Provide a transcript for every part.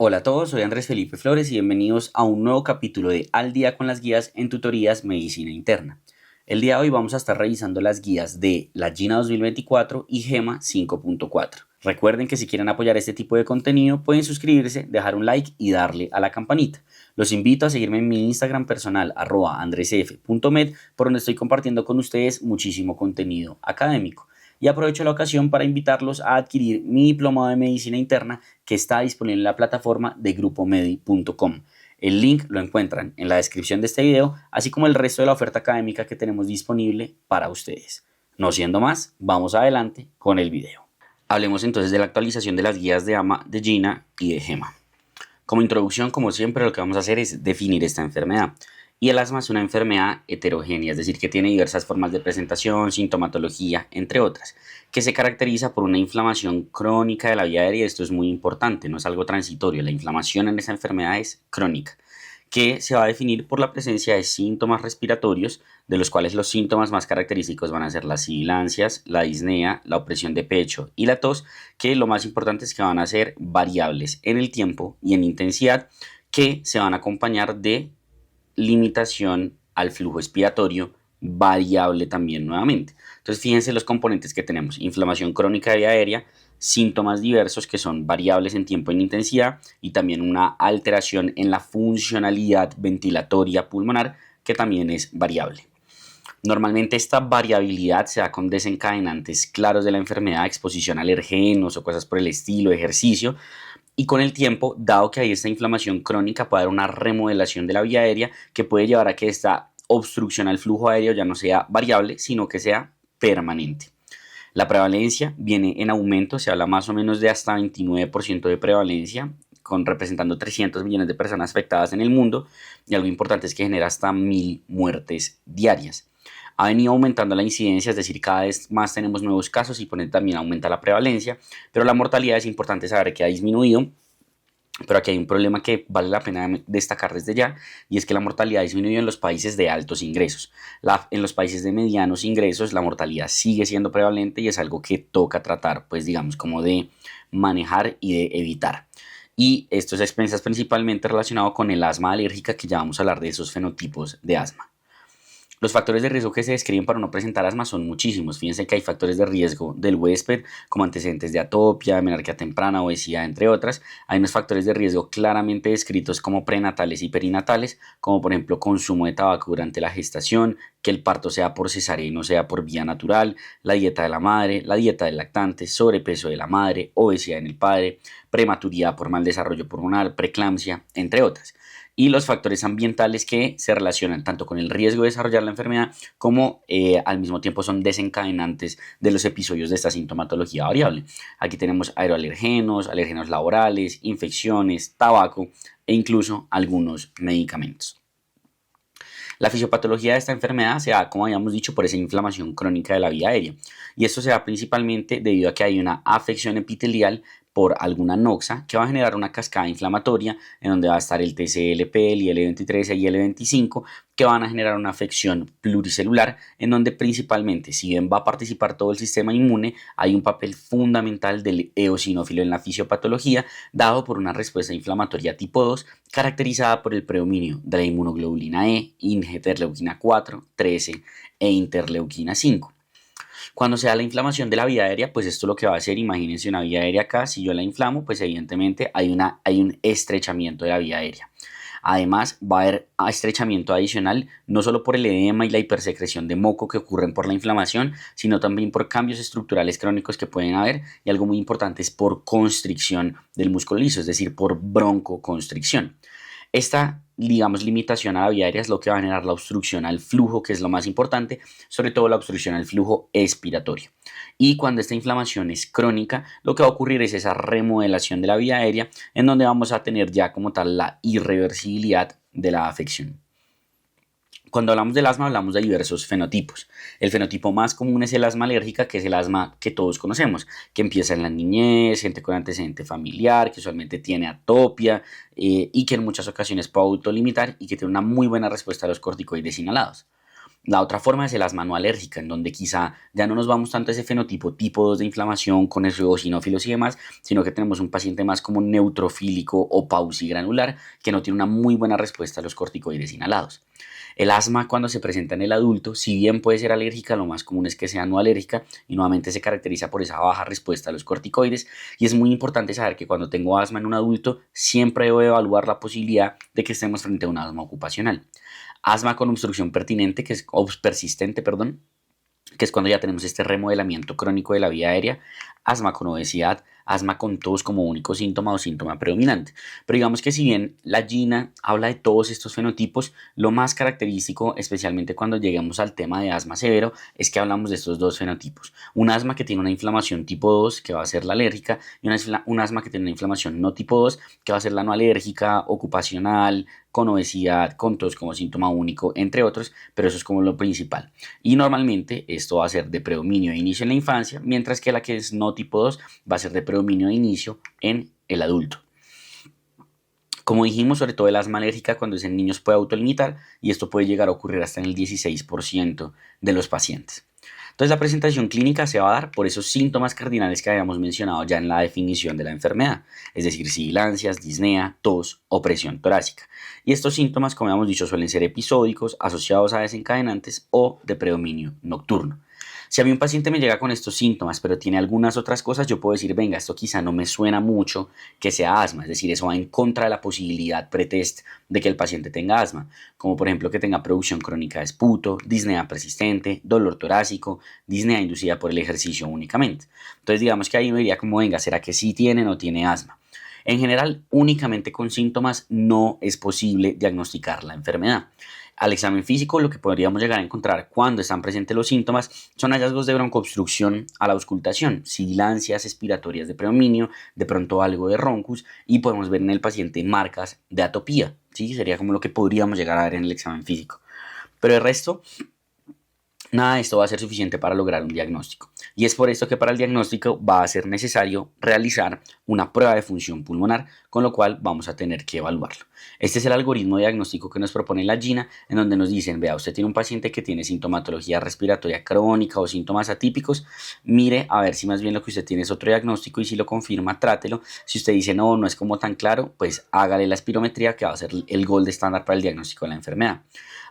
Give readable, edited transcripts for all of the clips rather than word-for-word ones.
Hola a todos, soy Andrés Felipe Flores y bienvenidos a un nuevo capítulo de Al día con las guías en tutorías Medicina Interna. El día de hoy vamos a estar revisando las guías de la GINA 2024 y GEMA 5.4. Recuerden que si quieren apoyar este tipo de contenido pueden suscribirse, dejar un like y darle a la campanita. Los invito a seguirme en mi Instagram personal @andresf.med, por donde estoy compartiendo con ustedes muchísimo contenido académico. Y aprovecho la ocasión para invitarlos a adquirir mi diplomado de medicina interna que está disponible en la plataforma de grupomedi.com. El link lo encuentran en la descripción de este video, así como el resto de la oferta académica que tenemos disponible para ustedes. No siendo más, vamos adelante con el video. Hablemos entonces de la actualización de las guías de AMA, de GINA y de GEMA. Como introducción, como siempre, lo que vamos a hacer es definir esta enfermedad. Y el asma es una enfermedad heterogénea, es decir, que tiene diversas formas de presentación, sintomatología, entre otras, que se caracteriza por una inflamación crónica de la vía aérea. Esto es muy importante, no es algo transitorio. La inflamación en esa enfermedad es crónica, que se va a definir por la presencia de síntomas respiratorios, de los cuales los síntomas más característicos van a ser las sibilancias, la disnea, la opresión de pecho y la tos, que lo más importante es que van a ser variables en el tiempo y en intensidad, que se van a acompañar de limitación al flujo expiratorio variable también nuevamente. Entonces fíjense los componentes que tenemos: inflamación crónica de vía aérea, síntomas diversos que son variables en tiempo y en intensidad, y también una alteración en la funcionalidad ventilatoria pulmonar que también es variable. Normalmente esta variabilidad se da con desencadenantes claros de la enfermedad, exposición a alergenos o cosas por el estilo, ejercicio, y con el tiempo, dado que hay esta inflamación crónica, puede haber una remodelación de la vía aérea que puede llevar a que esta obstrucción al flujo aéreo ya no sea variable, sino que sea permanente. La prevalencia viene en aumento, se habla más o menos de hasta 29% de prevalencia, representando 300 millones de personas afectadas en el mundo, y algo importante es que genera hasta 1000 muertes diarias. Ha venido aumentando la incidencia, es decir, cada vez más tenemos nuevos casos y por ende también aumenta la prevalencia, pero la mortalidad es importante saber que ha disminuido. Pero aquí hay un problema que vale la pena destacar desde ya, y es que la mortalidad disminuye en los países de altos ingresos. En los países de medianos ingresos la mortalidad sigue siendo prevalente y es algo que toca tratar, pues digamos, como de manejar y de evitar. Y esto es expensas principalmente relacionado con el asma alérgica, que ya vamos a hablar de esos fenotipos de asma. Los factores de riesgo que se describen para no presentar asma son muchísimos. Fíjense que hay factores de riesgo del huésped, como antecedentes de atopia, menarquía temprana, obesidad, entre otras. Hay unos factores de riesgo claramente descritos como prenatales y perinatales, como por ejemplo consumo de tabaco durante la gestación, que el parto sea por cesárea y no sea por vía natural, la dieta de la madre, la dieta del lactante, sobrepeso de la madre, obesidad en el padre, prematuridad por mal desarrollo pulmonar, preeclampsia, entre otras. Y los factores ambientales que se relacionan tanto con el riesgo de desarrollar la enfermedad como al mismo tiempo son desencadenantes de los episodios de esta sintomatología variable. Aquí tenemos aeroalergenos, alérgenos laborales, infecciones, tabaco e incluso algunos medicamentos. La fisiopatología de esta enfermedad se da, como habíamos dicho, por esa inflamación crónica de la vía aérea, y esto se da principalmente debido a que hay una afección epitelial por alguna noxa que va a generar una cascada inflamatoria en donde va a estar el TCLP, el IL-23 y el IL-25, que van a generar una afección pluricelular en donde principalmente, si bien va a participar todo el sistema inmune, hay un papel fundamental del eosinófilo en la fisiopatología, dado por una respuesta inflamatoria tipo 2 caracterizada por el predominio de la inmunoglobulina E, interleuquina 4, 13 e interleuquina 5. Cuando se da la inflamación de la vía aérea, pues esto lo que va a hacer, imagínense una vía aérea acá, si yo la inflamo, pues evidentemente hay un estrechamiento de la vía aérea. Además, va a haber estrechamiento adicional, no solo por el edema y la hipersecreción de moco que ocurren por la inflamación, sino también por cambios estructurales crónicos que pueden haber, y algo muy importante es por constricción del músculo liso, es decir, por broncoconstricción. Esta, digamos, limitación a la vía aérea es lo que va a generar la obstrucción al flujo, que es lo más importante, sobre todo la obstrucción al flujo expiratorio. Y cuando esta inflamación es crónica, lo que va a ocurrir es esa remodelación de la vía aérea, en donde vamos a tener ya como tal la irreversibilidad de la afección. Cuando hablamos del asma, hablamos de diversos fenotipos. El fenotipo más común es el asma alérgica, que es el asma que todos conocemos, que empieza en la niñez, gente con antecedente familiar, que usualmente tiene atopia y que en muchas ocasiones puede autolimitar y que tiene una muy buena respuesta a los corticoides inhalados. La otra forma es el asma no alérgica, en donde quizá ya no nos vamos tanto a ese fenotipo tipo 2 de inflamación con eosinófilos y demás, sino que tenemos un paciente más como neutrofílico o pausigranular que no tiene una muy buena respuesta a los corticoides inhalados. El asma cuando se presenta en el adulto, si bien puede ser alérgica, lo más común es que sea no alérgica y nuevamente se caracteriza por esa baja respuesta a los corticoides y es muy importante saber que cuando tengo asma en un adulto siempre debo evaluar la posibilidad de que estemos frente a un asma ocupacional. Asma con obstrucción pertinente, persistente, perdón, que es cuando ya tenemos este remodelamiento crónico de la vía aérea, asma con obesidad, asma con tos como único síntoma o síntoma predominante. Pero digamos que si bien la GINA habla de todos estos fenotipos, lo más característico, especialmente cuando lleguemos al tema de asma severo, es que hablamos de estos dos fenotipos. Un asma que tiene una inflamación tipo 2, que va a ser la alérgica, y un asma que tiene una inflamación no tipo 2, que va a ser la no alérgica, ocupacional, con obesidad, con tos como síntoma único, entre otros, pero eso es como lo principal. Y normalmente esto va a ser de predominio de inicio en la infancia, mientras que la que es no tipo 2 va a ser de predominio de inicio en el adulto. Como dijimos, sobre todo el asma alérgica cuando es en niños puede autolimitar y esto puede llegar a ocurrir hasta en el 16% de los pacientes. Entonces la presentación clínica se va a dar por esos síntomas cardinales que habíamos mencionado ya en la definición de la enfermedad, es decir, sibilancias, disnea, tos o presión torácica. Y estos síntomas, como habíamos dicho, suelen ser episódicos, asociados a desencadenantes o de predominio nocturno. Si a mí un paciente me llega con estos síntomas, pero tiene algunas otras cosas, yo puedo decir, venga, esto quizá no me suena mucho que sea asma, es decir, eso va en contra de la posibilidad pretest de que el paciente tenga asma, como por ejemplo que tenga producción crónica de esputo, disnea persistente, dolor torácico, disnea inducida por el ejercicio únicamente. Entonces digamos que ahí uno diría como, venga, ¿será que sí tiene o no tiene asma? En general, únicamente con síntomas no es posible diagnosticar la enfermedad. Al examen físico, lo que podríamos llegar a encontrar cuando están presentes los síntomas son hallazgos de broncoobstrucción a la auscultación, sibilancias expiratorias de predominio, de pronto algo de roncus y podemos ver en el paciente marcas de atopía. ¿Sí? Sería como lo que podríamos llegar a ver en el examen físico. Pero el resto, nada de esto va a ser suficiente para lograr un diagnóstico. Y es por esto que para el diagnóstico va a ser necesario realizar una prueba de función pulmonar, con lo cual vamos a tener que evaluarlo. Este es el algoritmo diagnóstico que nos propone la GINA, en donde nos dicen, vea, usted tiene un paciente que tiene sintomatología respiratoria crónica o síntomas atípicos, mire a ver si más bien lo que usted tiene es otro diagnóstico y si lo confirma, trátelo. Si usted dice no, no es como tan claro, pues hágale la espirometría que va a ser el gold estándar para el diagnóstico de la enfermedad.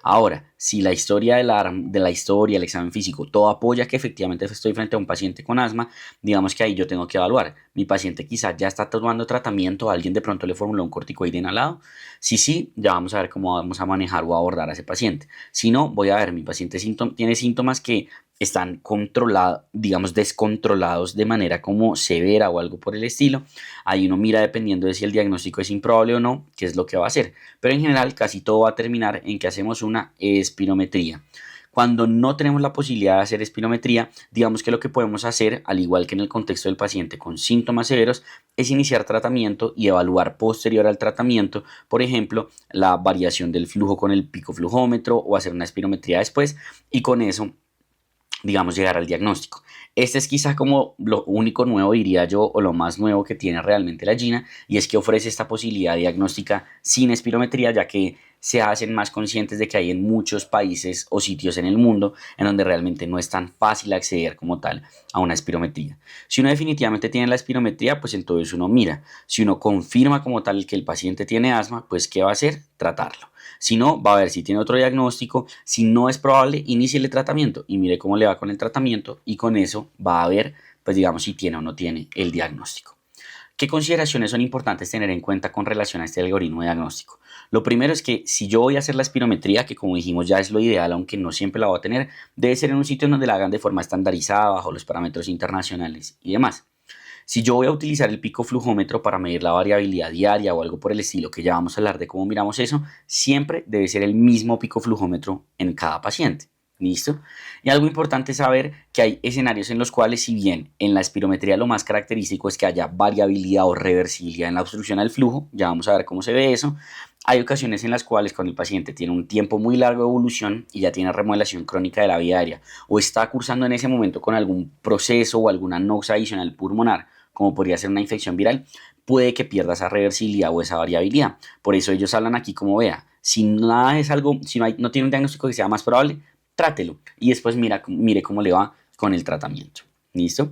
Ahora, si la historia el examen físico, todo apoya que efectivamente estoy frente a un paciente con asma, digamos que ahí yo tengo que evaluar. Mi paciente quizás ya está tomando tratamiento, alguien de pronto le formuló un corticoide inhalado. Si sí, ya vamos a ver cómo vamos a manejar o abordar a ese paciente. Si no, voy a ver, mi paciente tiene síntomas que están controlados, digamos descontrolados de manera como severa o algo por el estilo. Ahí uno mira dependiendo de si el diagnóstico es improbable o no, qué es lo que va a hacer. Pero en general casi todo va a terminar en que hacemos una espirometría. Cuando no tenemos la posibilidad de hacer espirometría, digamos que lo que podemos hacer, al igual que en el contexto del paciente con síntomas severos, es iniciar tratamiento y evaluar posterior al tratamiento, por ejemplo, la variación del flujo con el picoflujómetro o hacer una espirometría después y con eso digamos, llegar al diagnóstico. Este es quizá como lo único nuevo, diría yo, o lo más nuevo que tiene realmente la GINA, y es que ofrece esta posibilidad diagnóstica sin espirometría, ya que se hacen más conscientes de que hay en muchos países o sitios en el mundo en donde realmente no es tan fácil acceder como tal a una espirometría. Si uno definitivamente tiene la espirometría, pues entonces uno mira. Si uno confirma como tal que el paciente tiene asma, pues ¿qué va a hacer? Tratarlo. Si no, va a ver si tiene otro diagnóstico. Si no es probable, inicie el tratamiento y mire cómo le va con el tratamiento y con eso va a ver, pues digamos, si tiene o no tiene el diagnóstico. ¿Qué consideraciones son importantes tener en cuenta con relación a este algoritmo de diagnóstico? Lo primero es que si yo voy a hacer la espirometría, que como dijimos ya es lo ideal, aunque no siempre la voy a tener, debe ser en un sitio en donde la hagan de forma estandarizada, bajo los parámetros internacionales y demás. Si yo voy a utilizar el picoflujómetro para medir la variabilidad diaria o algo por el estilo, que ya vamos a hablar de cómo miramos eso, siempre debe ser el mismo picoflujómetro en cada paciente. ¿Listo? Y algo importante es saber que hay escenarios en los cuales, si bien en la espirometría lo más característico es que haya variabilidad o reversibilidad en la obstrucción al flujo, ya vamos a ver cómo se ve eso, hay ocasiones en las cuales cuando el paciente tiene un tiempo muy largo de evolución y ya tiene remodelación crónica de la vía aérea o está cursando en ese momento con algún proceso o alguna noxa adicional pulmonar, como podría ser una infección viral, puede que pierda esa reversibilidad o esa variabilidad. Por eso ellos hablan aquí como vea, si nada es algo, si no tiene un diagnóstico que sea más probable, trátelo y después mire cómo le va con el tratamiento. ¿Listo?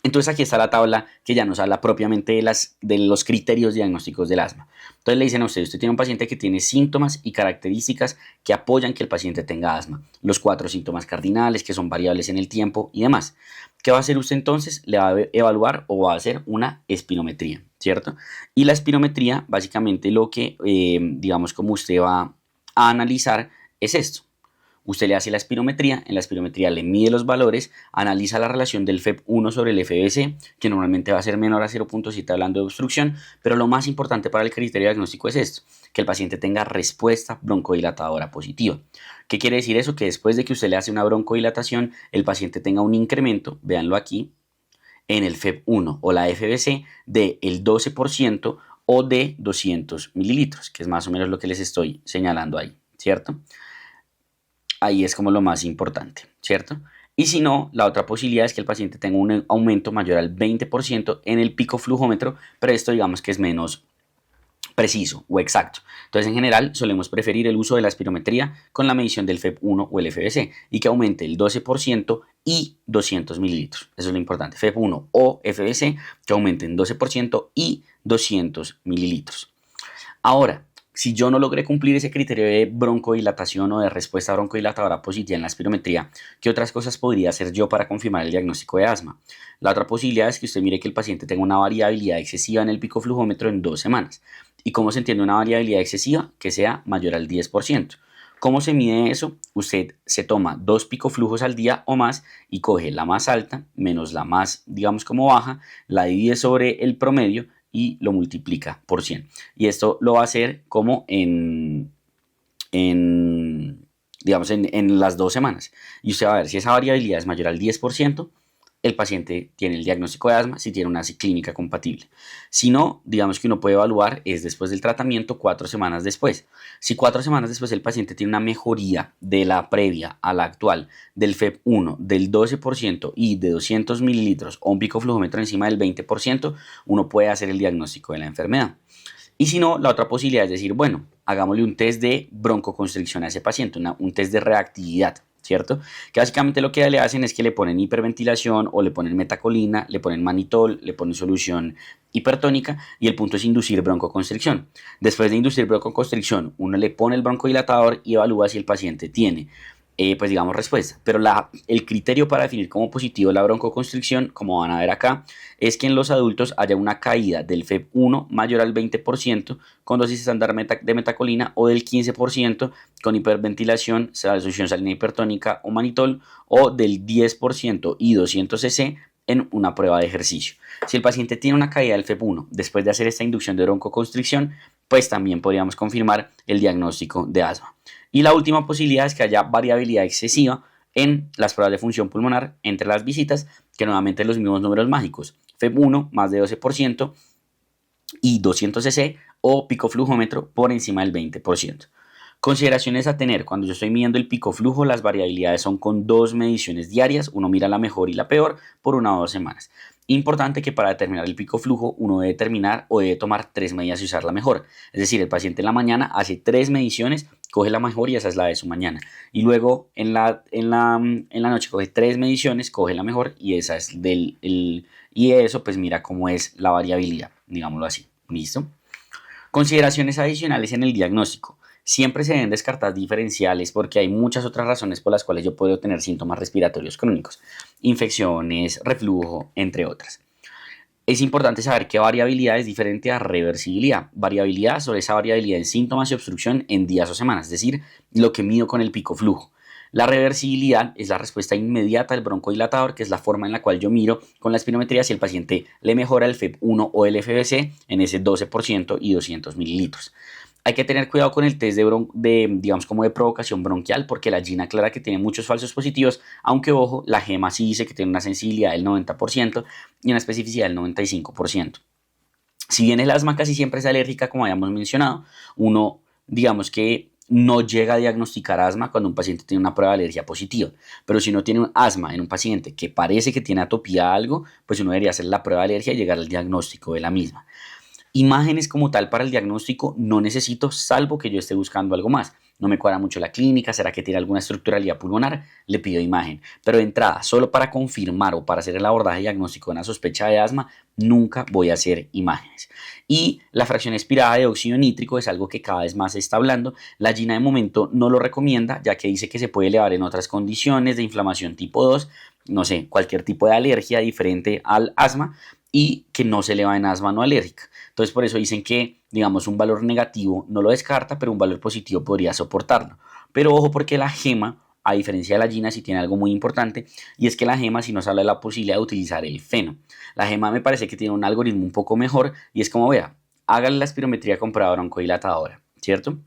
Entonces aquí está la tabla que ya nos habla propiamente de los criterios diagnósticos del asma. Entonces le dicen a usted tiene un paciente que tiene síntomas y características que apoyan que el paciente tenga asma. Los 4 síntomas cardinales que son variables en el tiempo y demás. ¿Qué va a hacer usted entonces? Le va a evaluar o va a hacer una espirometría, ¿cierto? Y la espirometría básicamente lo que, digamos, como usted va a analizar es esto. Usted le hace la espirometría, en la espirometría le mide los valores, analiza la relación del FEV1 sobre el FVC, que normalmente va a ser menor a 0.7 hablando de obstrucción, pero lo más importante para el criterio diagnóstico es esto, que el paciente tenga respuesta broncodilatadora positiva. ¿Qué quiere decir eso? Que después de que usted le hace una broncodilatación, el paciente tenga un incremento, véanlo aquí, en el FEV1 o la FVC del 12% o de 200 mililitros, que es más o menos lo que les estoy señalando ahí, ¿cierto? Ahí es como lo más importante, ¿cierto? Y si no, la otra posibilidad es que el paciente tenga un aumento mayor al 20% en el pico flujómetro, pero esto digamos que es menos preciso o exacto. Entonces, en general, solemos preferir el uso de la espirometría con la medición del FEV1 o el FVC y que aumente el 12% y 200 mililitros. Eso es lo importante. FEV1 o FVC que aumenten 12% y 200 mililitros. Ahora, si yo no logré cumplir ese criterio de broncodilatación o de respuesta broncodilatadora positiva en la espirometría, ¿qué otras cosas podría hacer yo para confirmar el diagnóstico de asma? La otra posibilidad es que usted mire que el paciente tenga una variabilidad excesiva en el pico flujómetro en 2 semanas. ¿Y cómo se entiende una variabilidad excesiva? Que sea mayor al 10%. ¿Cómo se mide eso? Usted se toma 2 picoflujos al día o más y coge la más alta menos la más, digamos, como baja, la divide sobre el promedio y lo multiplica por 100. Y esto lo va a hacer como digamos, en las 2 semanas. Y usted va a ver si esa variabilidad es mayor al 10%, el paciente tiene el diagnóstico de asma si tiene una clínica compatible. Si no, digamos que uno puede evaluar es después del tratamiento 4 semanas después. Si 4 semanas después el paciente tiene una mejoría de la previa a la actual del FEV1 del 12% y de 200 mililitros o un pico flujómetro encima del 20%, uno puede hacer el diagnóstico de la enfermedad. Y si no, la otra posibilidad es decir, bueno, hagámosle un test de broncoconstricción a ese paciente, un test de reactividad, ¿cierto? Que básicamente lo que le hacen es que le ponen hiperventilación o le ponen metacolina, le ponen manitol, le ponen solución hipertónica y el punto es inducir broncoconstricción. Después de inducir broncoconstricción, uno le pone el broncodilatador y evalúa si el paciente tiene pues digamos respuesta, pero el criterio para definir como positivo la broncoconstricción, como van a ver acá, es que en los adultos haya una caída del FEV1 mayor al 20% con dosis estándar de metacolina o del 15% con hiperventilación, solución salina hipertónica o manitol o del 10% y 200 cc en una prueba de ejercicio. Si el paciente tiene una caída del FEV1 después de hacer esta inducción de broncoconstricción, pues también podríamos confirmar el diagnóstico de asma. Y la última posibilidad es que haya variabilidad excesiva en las pruebas de función pulmonar entre las visitas, que nuevamente los mismos números mágicos, FEV1 más de 12% y 200 cc o pico flujómetro por encima del 20%. Consideraciones a tener: cuando yo estoy midiendo el pico flujo, las variabilidades son con 2 mediciones diarias, uno mira la mejor y la peor por 1 o 2 semanas. Importante que para determinar el pico flujo uno debe determinar o debe tomar 3 medidas y usar la mejor. Es decir, el paciente en la mañana hace 3 mediciones, coge la mejor y esa es la de su mañana. Y luego en la noche coge 3 mediciones, coge la mejor y esa es y eso pues mira cómo es la variabilidad, digámoslo así. ¿Listo? Consideraciones adicionales en el diagnóstico. Siempre se deben descartar diferenciales porque hay muchas otras razones por las cuales yo puedo tener síntomas respiratorios crónicos, infecciones, reflujo, entre otras. Es importante saber que variabilidad es diferente a reversibilidad. Variabilidad sobre esa variabilidad en síntomas y obstrucción en días o semanas, es decir, lo que mido con el pico flujo. La reversibilidad es la respuesta inmediata del broncodilatador, que es la forma en la cual yo miro con la espirometría si el paciente le mejora el FEV1 o el FVC en ese 12% y 200 mililitros. Hay que tener cuidado con el test digamos como de provocación bronquial porque la GINA aclara que tiene muchos falsos positivos, aunque ojo, la GEMA sí dice que tiene una sensibilidad del 90% y una especificidad del 95%. Si bien el asma casi siempre es alérgica, como habíamos mencionado, uno digamos que no llega a diagnosticar asma cuando un paciente tiene una prueba de alergia positiva, pero si uno tiene un asma en un paciente que parece que tiene atopía a algo, pues uno debería hacer la prueba de alergia y llegar al diagnóstico de la misma. Imágenes como tal para el diagnóstico no necesito, salvo que yo esté buscando algo más. no me cuadra mucho la clínica, ¿será que tiene alguna estructuralidad pulmonar? Le pido imagen. Pero de entrada, solo para confirmar o para hacer el abordaje diagnóstico de una sospecha de asma, nunca voy a hacer imágenes. Y la fracción expirada de óxido nítrico es algo que cada vez más se está hablando. La GINA de momento no lo recomienda, ya que dice que se puede elevar en otras condiciones de inflamación tipo 2, no sé, cualquier tipo de alergia diferente al asma, y que no se eleva en asma no alérgica. Entonces por eso dicen que, digamos, un valor negativo no lo descarta, pero un valor positivo podría soportarlo. Pero ojo, porque la GEMA, a diferencia de la GINA, sí tiene algo muy importante, y es que la GEMA sí nos habla de la posibilidad de utilizar el feno. La GEMA me parece que tiene un algoritmo un poco mejor, y es como, vea, hágale la espirometría con prueba broncodilatadora, ¿cierto?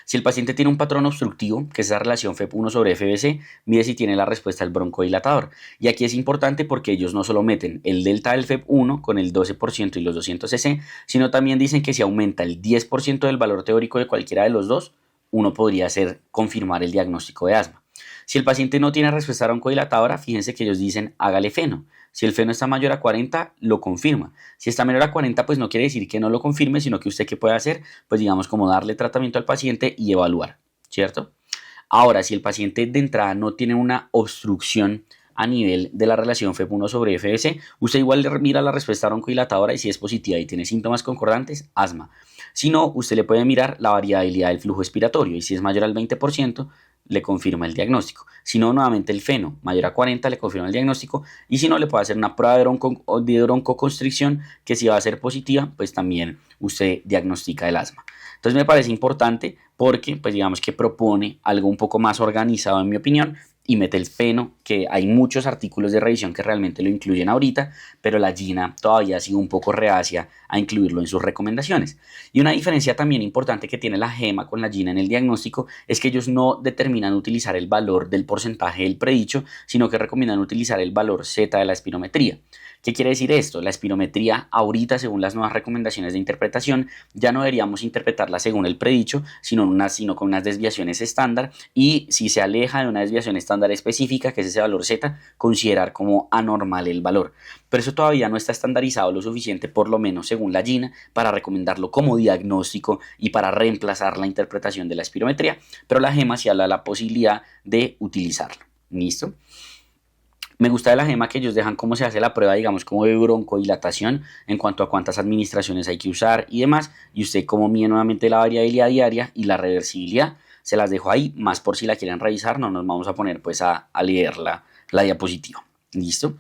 Si el paciente tiene un patrón obstructivo, que es esa relación FEP1 sobre FBC, mide si tiene la respuesta del broncodilatador. Y aquí es importante porque ellos no solo meten el delta del FEP1 con el 12% y los 200 cc, sino también dicen que si aumenta el 10% del valor teórico de cualquiera de los dos, uno podría confirmar el diagnóstico de asma. Si el paciente no tiene respuesta broncodilatadora, fíjense que ellos dicen hágale feno. Si el feno está mayor a 40, lo confirma. Si está menor a 40, pues no quiere decir que no lo confirme, sino que usted qué puede hacer, pues digamos como darle tratamiento al paciente y evaluar, ¿cierto? Ahora, si el paciente de entrada no tiene una obstrucción a nivel de la relación FEP1 sobre FBC, usted igual le mira la respuesta broncodilatadora y si es positiva y tiene síntomas concordantes, asma. Si no, usted le puede mirar la variabilidad del flujo expiratorio y si es mayor al 20%, le confirma el diagnóstico. Si no, nuevamente el feno mayor a 40 le confirma el diagnóstico y si no, le puede hacer una prueba de broncoconstricción que si va a ser positiva, pues también usted diagnostica el asma. Entonces me parece importante porque pues digamos que propone algo un poco más organizado en mi opinión y mete el feno, que hay muchos artículos de revisión que realmente lo incluyen ahorita, pero la GINA todavía ha sido un poco reacia a incluirlo en sus recomendaciones. Y una diferencia también importante que tiene la GEMA con la GINA en el diagnóstico es que ellos no determinan utilizar el valor del porcentaje del predicho, sino que recomiendan utilizar el valor Z de la espirometría. ¿Qué quiere decir esto? La espirometría ahorita, según las nuevas recomendaciones de interpretación, ya no deberíamos interpretarla según el predicho, sino con unas desviaciones estándar y si se aleja de una desviación estándar específica, que es ese valor Z, considerar como anormal el valor. Pero eso todavía no está estandarizado lo suficiente, por lo menos según la GINA, para recomendarlo como diagnóstico y para reemplazar la interpretación de la espirometría, pero la GEMA sí habla de la posibilidad de utilizarlo. ¿Listo? Me gusta de la GEMA que ellos dejan cómo se hace la prueba, digamos, como de broncodilatación en cuanto a cuántas administraciones hay que usar y demás. Y usted como mide nuevamente la variabilidad diaria y la reversibilidad. Se las dejo ahí, más por si la quieren revisar, no nos vamos a poner pues a leer la diapositiva. ¿Listo?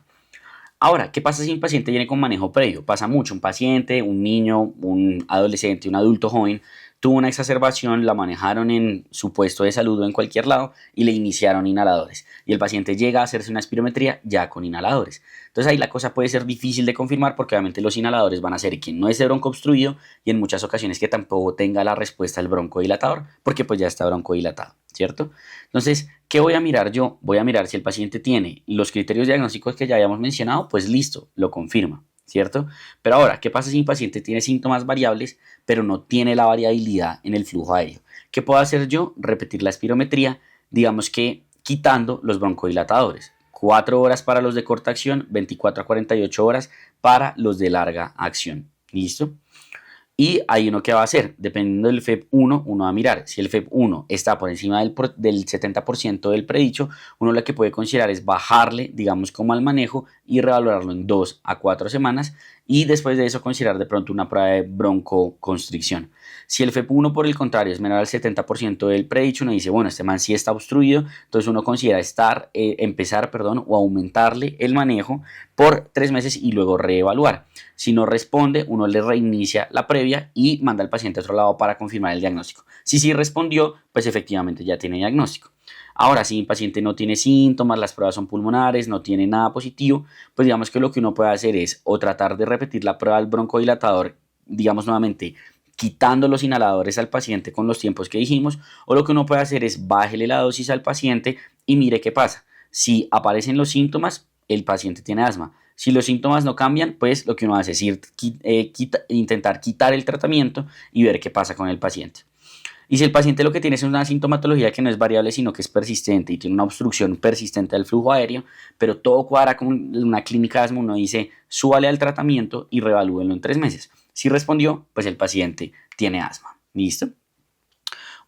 Ahora, ¿qué pasa si un paciente viene con manejo previo? Pasa mucho, un paciente, un niño, un adolescente, un adulto joven, tuvo una exacerbación, la manejaron en su puesto de salud o en cualquier lado y le iniciaron inhaladores. Y el paciente llega a hacerse una espirometría ya con inhaladores. Entonces ahí la cosa puede ser difícil de confirmar porque obviamente los inhaladores van a ser quien no esté broncoobstruido y en muchas ocasiones que tampoco tenga la respuesta del broncodilatador porque pues ya está broncodilatado, ¿cierto? Entonces, ¿qué voy a mirar yo? Voy a mirar si el paciente tiene los criterios diagnósticos que ya habíamos mencionado, pues listo, lo confirma, ¿cierto? Pero ahora, ¿qué pasa si mi paciente tiene síntomas variables, pero no tiene la variabilidad en el flujo aéreo? ¿Qué puedo hacer yo? Repetir la espirometría, digamos que quitando los broncodilatadores. 4 horas para los de corta acción, 24 a 48 horas para los de larga acción. ¿Listo? Y hay uno que va a hacer, dependiendo del FEP1, uno va a mirar. Si el FEP1 está por encima del 70% del predicho, uno lo que puede considerar es bajarle, digamos, como al manejo y revalorarlo en 2 a 4 semanas. Y después de eso considerar de pronto una prueba de broncoconstricción. Si el FEP1 por el contrario es menor al 70% del predicho, uno dice, bueno, este man sí está obstruido, entonces uno considera empezar o aumentarle el manejo por 3 meses y luego reevaluar. Si no responde, uno le reinicia la previa y manda al paciente a otro lado para confirmar el diagnóstico. Si sí respondió, pues efectivamente ya tiene diagnóstico. Ahora, si el paciente no tiene síntomas, las pruebas son pulmonares, no tiene nada positivo, pues digamos que lo que uno puede hacer es o tratar de repetir la prueba del broncodilatador, digamos nuevamente, quitando los inhaladores al paciente con los tiempos que dijimos, o lo que uno puede hacer es bájele la dosis al paciente y mire qué pasa. Si aparecen los síntomas, el paciente tiene asma. Si los síntomas no cambian, pues lo que uno hace es intentar quitar el tratamiento y ver qué pasa con el paciente. Y si el paciente lo que tiene es una sintomatología que no es variable, sino que es persistente y tiene una obstrucción persistente del flujo aéreo, pero todo cuadra con una clínica de asma, uno dice, súbale al tratamiento y revalúenlo en 3 meses. Si respondió, pues el paciente tiene asma. ¿Listo?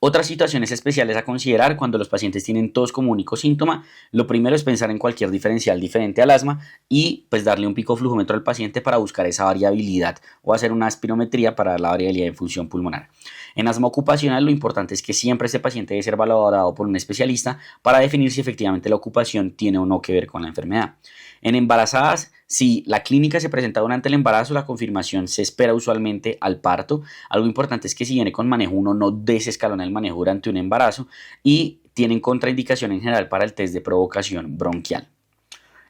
Otras situaciones especiales a considerar cuando los pacientes tienen tos como único síntoma, lo primero es pensar en cualquier diferencial diferente al asma y pues darle un picoflujómetro al paciente para buscar esa variabilidad o hacer una espirometría para dar la variabilidad de función pulmonar. En asma ocupacional lo importante es que siempre este paciente debe ser valorado por un especialista para definir si efectivamente la ocupación tiene o no que ver con la enfermedad. En embarazadas, si la clínica se presenta durante el embarazo, la confirmación se espera usualmente al parto. Algo importante es que si viene con manejo, uno no desescalona el manejo durante un embarazo y tienen contraindicación en general para el test de provocación bronquial.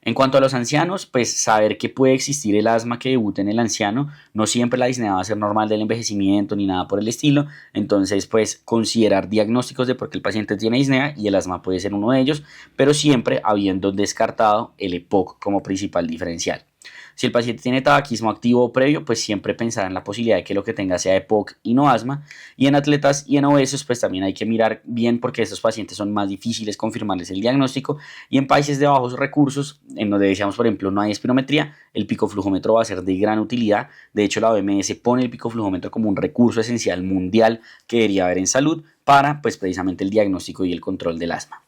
En cuanto a los ancianos, pues saber que puede existir el asma que debute en el anciano, no siempre la disnea va a ser normal del envejecimiento ni nada por el estilo, entonces pues considerar diagnósticos de por qué el paciente tiene disnea y el asma puede ser uno de ellos, pero siempre habiendo descartado el EPOC como principal diferencial. Si el paciente tiene tabaquismo activo o previo, pues siempre pensar en la posibilidad de que lo que tenga sea EPOC y no asma. Y en atletas y en obesos, pues también hay que mirar bien porque estos pacientes son más difíciles confirmarles el diagnóstico. Y en países de bajos recursos, en donde decíamos, por ejemplo, no hay espirometría, el picoflujómetro va a ser de gran utilidad. De hecho, la OMS pone el picoflujómetro como un recurso esencial mundial que debería haber en salud para, pues, precisamente el diagnóstico y el control del asma.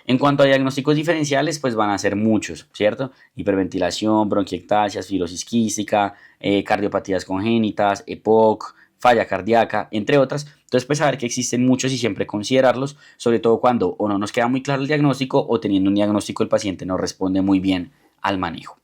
En cuanto a diagnósticos diferenciales, pues van a ser muchos, ¿cierto? Hiperventilación, bronquiectasias, fibrosis quística, cardiopatías congénitas, EPOC, falla cardíaca, entre otras. Entonces, pues saber que existen muchos y siempre considerarlos, sobre todo cuando o no nos queda muy claro el diagnóstico o teniendo un diagnóstico el paciente no responde muy bien al manejo.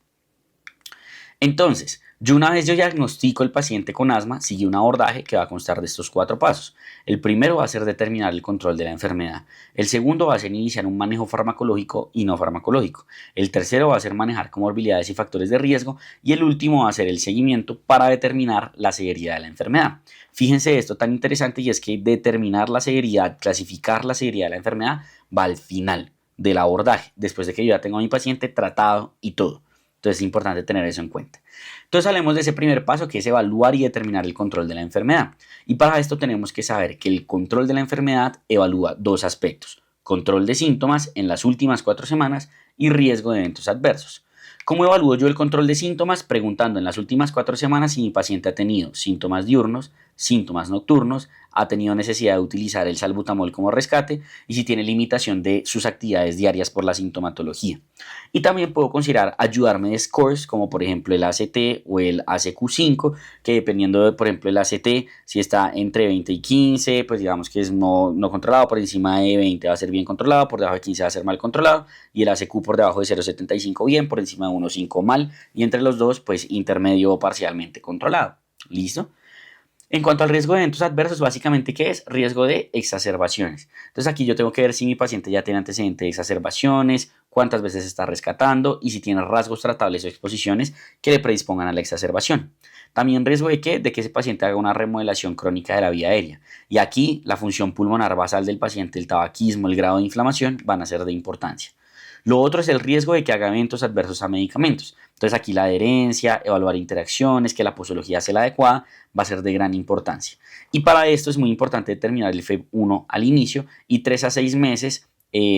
Entonces, una vez yo diagnostico el paciente con asma, sigue un abordaje que va a constar de estos 4 pasos. El primero va a ser determinar el control de la enfermedad. El segundo va a ser iniciar un manejo farmacológico y no farmacológico. El tercero va a ser manejar comorbilidades y factores de riesgo. Y el último va a ser el seguimiento para determinar la severidad de la enfermedad. Fíjense esto tan interesante y es que determinar la severidad, clasificar la severidad de la enfermedad va al final del abordaje, después de que yo ya tengo a mi paciente tratado y todo. Entonces es importante tener eso en cuenta. Entonces hablemos de ese primer paso que es evaluar y determinar el control de la enfermedad. Y para esto tenemos que saber que el control de la enfermedad evalúa 2 aspectos. Control de síntomas en las últimas 4 semanas y riesgo de eventos adversos. ¿Cómo evalúo yo el control de síntomas? Preguntando en las últimas 4 semanas si mi paciente ha tenido síntomas diurnos, síntomas nocturnos, ha tenido necesidad de utilizar el salbutamol como rescate y si tiene limitación de sus actividades diarias por la sintomatología. Y también puedo considerar ayudarme de scores como por ejemplo el ACT o el ACQ5, que dependiendo de por ejemplo el ACT, si está entre 20 y 15, pues digamos que es no controlado, por encima de 20 va a ser bien controlado, por debajo de 15 va a ser mal controlado y el ACQ por debajo de 0,75 bien, por encima de 1,5 mal y entre los dos pues intermedio o parcialmente controlado. ¿Listo? En cuanto al riesgo de eventos adversos, básicamente, ¿qué es? Riesgo de exacerbaciones. Entonces aquí yo tengo que ver si mi paciente ya tiene antecedente de exacerbaciones, cuántas veces está rescatando y si tiene rasgos tratables o exposiciones que le predispongan a la exacerbación. También riesgo de ¿qué? De que ese paciente haga una remodelación crónica de la vía aérea. Y aquí la función pulmonar basal del paciente, el tabaquismo, el grado de inflamación van a ser de importancia. Lo otro es el riesgo de que haga eventos adversos a medicamentos. Entonces aquí la adherencia, evaluar interacciones, que la posología sea la adecuada, va a ser de gran importancia. Y para esto es muy importante determinar el FEV1 al inicio y 3 a 6 meses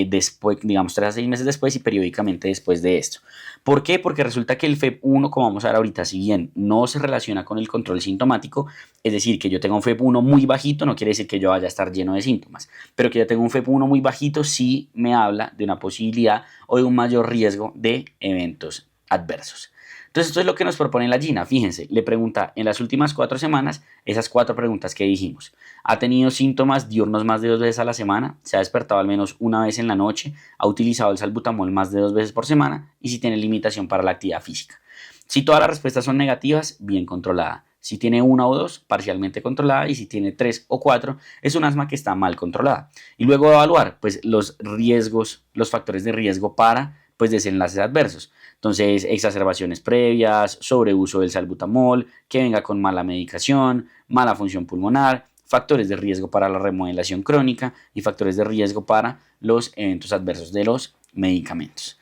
después, digamos 3 a 6 meses después y periódicamente después de esto. ¿Por qué? Porque resulta que el FEV1, como vamos a ver ahorita, si bien no se relaciona con el control sintomático, es decir, que yo tenga un FEV1 muy bajito, no quiere decir que yo vaya a estar lleno de síntomas, pero que yo tenga un FEV1 muy bajito sí me habla de una posibilidad o de un mayor riesgo de eventos adversos. Entonces esto es lo que nos propone la GINA. Fíjense, le pregunta en las últimas 4 semanas esas 4 preguntas que dijimos. ¿Ha tenido síntomas diurnos más de 2 veces a la semana? ¿Se ha despertado al menos una vez en la noche? ¿Ha utilizado el salbutamol más de 2 veces por semana? Y si tiene limitación para la actividad física. Si todas las respuestas son negativas, bien controlada. Si tiene 1 o 2, parcialmente controlada. Y si tiene 3 o 4, es un asma que está mal controlada. Y luego evaluar pues, los riesgos, los factores de riesgo para pues, desenlaces adversos. Entonces, exacerbaciones previas, sobreuso del salbutamol, que venga con mala medicación, mala función pulmonar, factores de riesgo para la remodelación crónica y factores de riesgo para los eventos adversos de los medicamentos.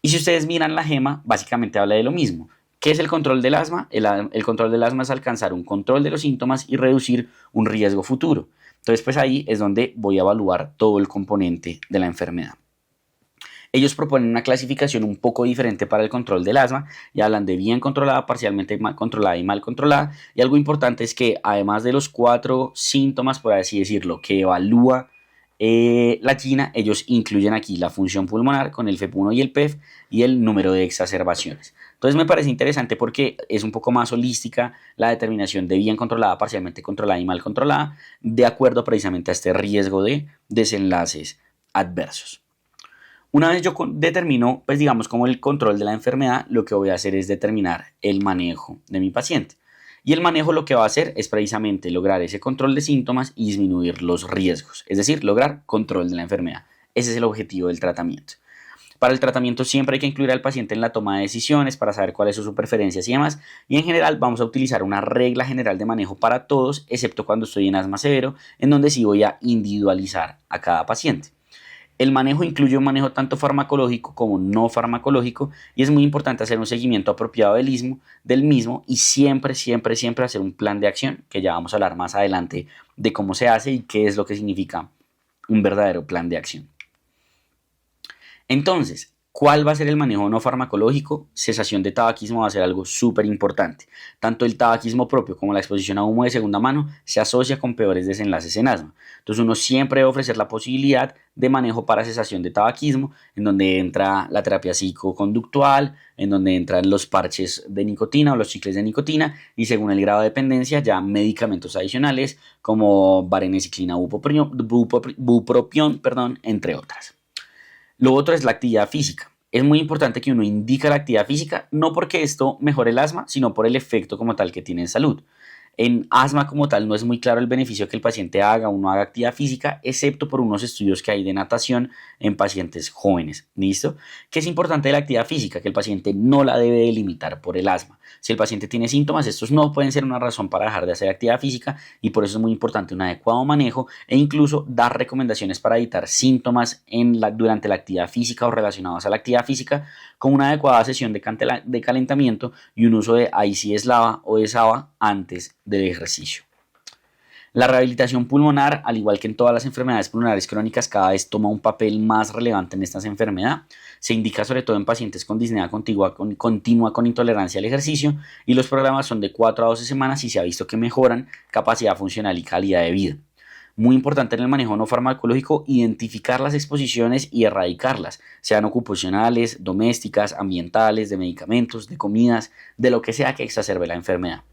Y si ustedes miran la GEMA, básicamente habla de lo mismo. ¿Qué es el control del asma? El control del asma es alcanzar un control de los síntomas y reducir un riesgo futuro. Entonces, pues ahí es donde voy a evaluar todo el componente de la enfermedad. Ellos proponen una clasificación un poco diferente para el control del asma y hablan de bien controlada, parcialmente mal controlada y mal controlada. Y algo importante es que además de los 4 síntomas, por así decirlo, que evalúa la GINA, ellos incluyen aquí la función pulmonar con el FEP1 y el PEF y el número de exacerbaciones. Entonces me parece interesante porque es un poco más holística la determinación de bien controlada, parcialmente controlada y mal controlada, de acuerdo precisamente a este riesgo de desenlaces adversos. Una vez yo determino, pues digamos, como el control de la enfermedad, lo que voy a hacer es determinar el manejo de mi paciente. Y el manejo lo que va a hacer es precisamente lograr ese control de síntomas y disminuir los riesgos, es decir, lograr control de la enfermedad. Ese es el objetivo del tratamiento. Para el tratamiento siempre hay que incluir al paciente en la toma de decisiones para saber cuáles son sus preferencias y demás. Y en general vamos a utilizar una regla general de manejo para todos, excepto cuando estoy en asma severo, en donde sí voy a individualizar a cada paciente. El manejo incluye un manejo tanto farmacológico como no farmacológico y es muy importante hacer un seguimiento apropiado del mismo y siempre hacer un plan de acción, que ya vamos a hablar más adelante de cómo se hace y qué es lo que significa un verdadero plan de acción. Entonces, ¿cuál va a ser el manejo no farmacológico? Cesación de tabaquismo va a ser algo súper importante. Tanto el tabaquismo propio como la exposición a humo de segunda mano se asocia con peores desenlaces en asma. Entonces uno siempre debe ofrecer la posibilidad de manejo para cesación de tabaquismo, en donde entra la terapia psicoconductual, en donde entran los parches de nicotina o los chicles de nicotina y según el grado de dependencia ya medicamentos adicionales como vareniciclina, bupropión, entre otras. Lo otro es la actividad física. Es muy importante que uno indique la actividad física, no porque esto mejore el asma, sino por el efecto como tal que tiene en salud. En asma como tal no es muy claro el beneficio que el paciente haga o no haga actividad física, excepto por unos estudios que hay de natación en pacientes jóvenes. ¿Listo? ¿Qué es importante de la actividad física? Que el paciente no la debe delimitar por el asma. Si el paciente tiene síntomas, estos no pueden ser una razón para dejar de hacer actividad física y por eso es muy importante un adecuado manejo e incluso dar recomendaciones para evitar síntomas durante la actividad física o relacionados a la actividad física, con una adecuada sesión de calentamiento y un uso de ICS-LAVA o de SAVA antes del ejercicio. La rehabilitación pulmonar, al igual que en todas las enfermedades pulmonares crónicas, cada vez toma un papel más relevante en estas enfermedades. Se indica sobre todo en pacientes con disnea continua con intolerancia al ejercicio y los programas son de 4 a 12 semanas y se ha visto que mejoran capacidad funcional y calidad de vida. Muy importante en el manejo no farmacológico, identificar las exposiciones y erradicarlas, sean ocupacionales, domésticas, ambientales, de medicamentos, de comidas, de lo que sea que exacerbe la enfermedad.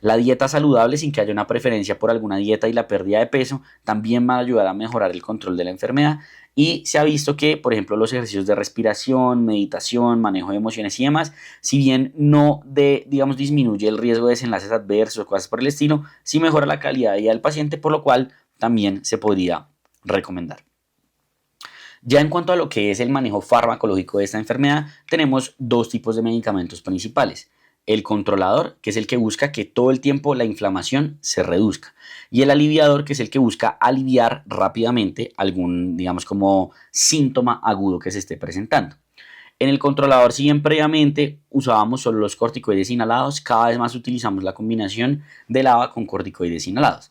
La dieta saludable sin que haya una preferencia por alguna dieta y la pérdida de peso también va a ayudar a mejorar el control de la enfermedad y se ha visto que, por ejemplo, los ejercicios de respiración, meditación, manejo de emociones y demás, si bien no disminuye el riesgo de desenlaces adversos o cosas por el estilo, sí mejora la calidad de vida del paciente, por lo cual también se podría recomendar. Ya en cuanto a lo que es el manejo farmacológico de esta enfermedad, tenemos dos tipos de medicamentos principales. El controlador, que es el que busca que todo el tiempo la inflamación se reduzca. Y el aliviador, que es el que busca aliviar rápidamente algún, como síntoma agudo que se esté presentando. En el controlador, si bien previamente usábamos solo los corticoides inhalados, cada vez más utilizamos la combinación de LAVA con corticoides inhalados.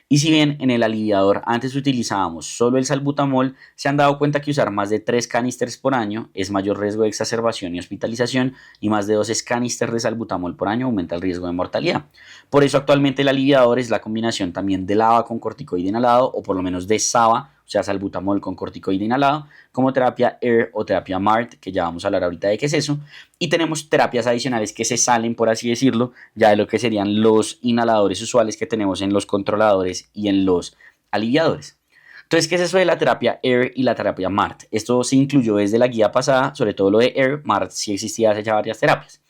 Y si bien en el aliviador antes utilizábamos solo el salbutamol, se han dado cuenta que usar más de 3 canisters por año es mayor riesgo de exacerbación y hospitalización y más de 12 canisters de salbutamol por año aumenta el riesgo de mortalidad. Por eso actualmente el aliviador es la combinación también de LAVA con corticoide inhalado o por lo menos de SAVA, o sea salbutamol con corticoide inhalado, como terapia AIR o terapia MART, que ya vamos a hablar ahorita de qué es eso. Y tenemos terapias adicionales que se salen, por así decirlo, ya de lo que serían los inhaladores usuales que tenemos en los controladores y en los aliviadores. Entonces, ¿qué es eso de la terapia AIR y la terapia MART? Esto se incluyó desde la guía pasada, sobre todo lo de AIR. MART sí existía hace ya varias terapias.